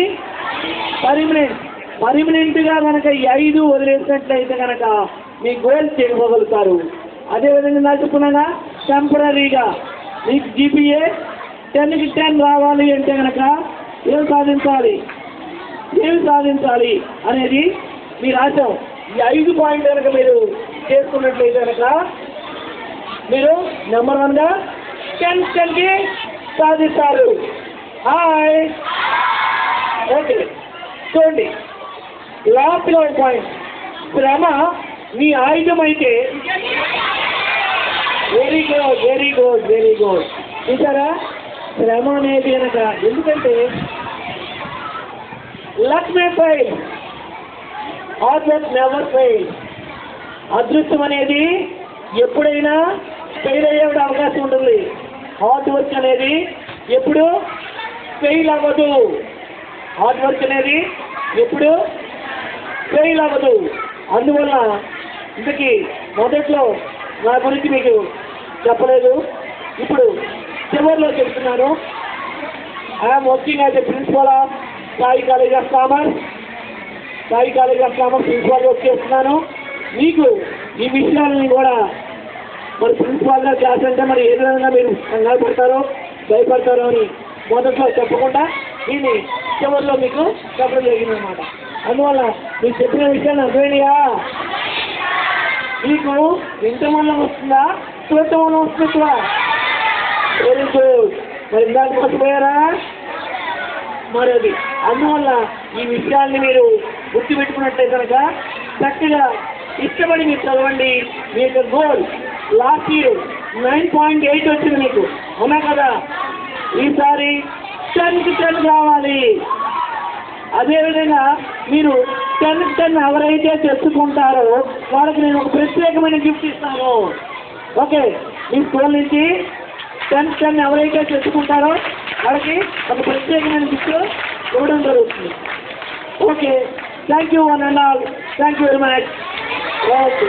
పర్మినెంట్. పర్మినెంట్గా కనుక ఈ 5 వదిలేసినట్లయితే కనుక మీ గోల్స్ చేరుకోగలుగుతారు. అదేవిధంగా నాకు చెప్పుకున్నాగా టెంపరీగా మీకు GPA 10కి 10 రావాలి అంటే కనుక ఏం సాధించాలి, ఏం సాధించాలి అనేది మీరు ఆశం. ఈ 5 పాయింట్లు కనుక మీరు చేసుకున్నట్లయితే కనుక మీరు నెంబర్ 1గా 10కి సాధిస్తారు. Hi, okay. చూడండి లాస్ట్గా ఒక పాయింట్, శ్రమ మీ ఆయుధం అయితే. Very good, very good, very good. చూసారా శ్రమ అనేది కనుక, ఎందుకంటే luck may fail, hard work never fail. అదృష్టం అనేది ఎప్పుడైనా ఫెయిల్ అయ్యే అవకాశం ఉంటుంది. హార్డ్ వర్క్ అనేది ఎప్పుడు ఫెయిల్ అవ్వదు. హార్డ్ వర్క్ అనేది ఎప్పుడు ఫెయిల్ అవ్వదు. అందువల్ల ఇంతకీ మొదట్లో నా గురించి మీకు చెప్పలేదు, ఇప్పుడు చివరిలో చెప్తున్నాను. I'm working as a principal of Sai college of commerce. Sai college of commerce principal work చేస్తున్నాను. మీకు ఈ విషయాలని కూడా మరి ప్రిన్సిపాల్గా క్లాస్ అంటే మరి ఏ విధంగా మీరు కంగారు పడతారో భయపడతారో అని మొదట్లో చెప్పకుండా దీన్ని చివరిలో మీకు చెప్పడం జరిగిందనమాట. అందువల్ల మీకు చెప్పిన విషయాన్ని అర్థమైనయా? మీకు ఇంతమంది వస్తుందా చూడటం వస్తుందా? Very good. మరి ఇందాక మర్చిపోయారా? మరి అది అందువల్ల ఈ విషయాన్ని మీరు గుర్తుపెట్టుకున్నట్టే కనుక చక్కగా ఇష్టపడి మీరు చదవండి. మీ యొక్క గోల్ లాస్ట్ ఇయర్ 9.8 వచ్చింది మీకు, అవునా కదా? ఈసారి 10కి 10 రావాలి. అదేవిధంగా మీరు 10కి 10 ఎవరైతే తెచ్చుకుంటారో వాళ్ళకి నేను ఒక ప్రత్యేకమైన గిఫ్ట్ ఇస్తాను. ఓకే, మీ స్కూల్ నుంచి 10కి 10 ఎవరైతే తెచ్చుకుంటారో వాళ్ళకి ఒక ప్రత్యేకమైన గిఫ్ట్ ఇవ్వడం జరుగుతుంది. Okay, thank you one and all. Thank you very much. Okay.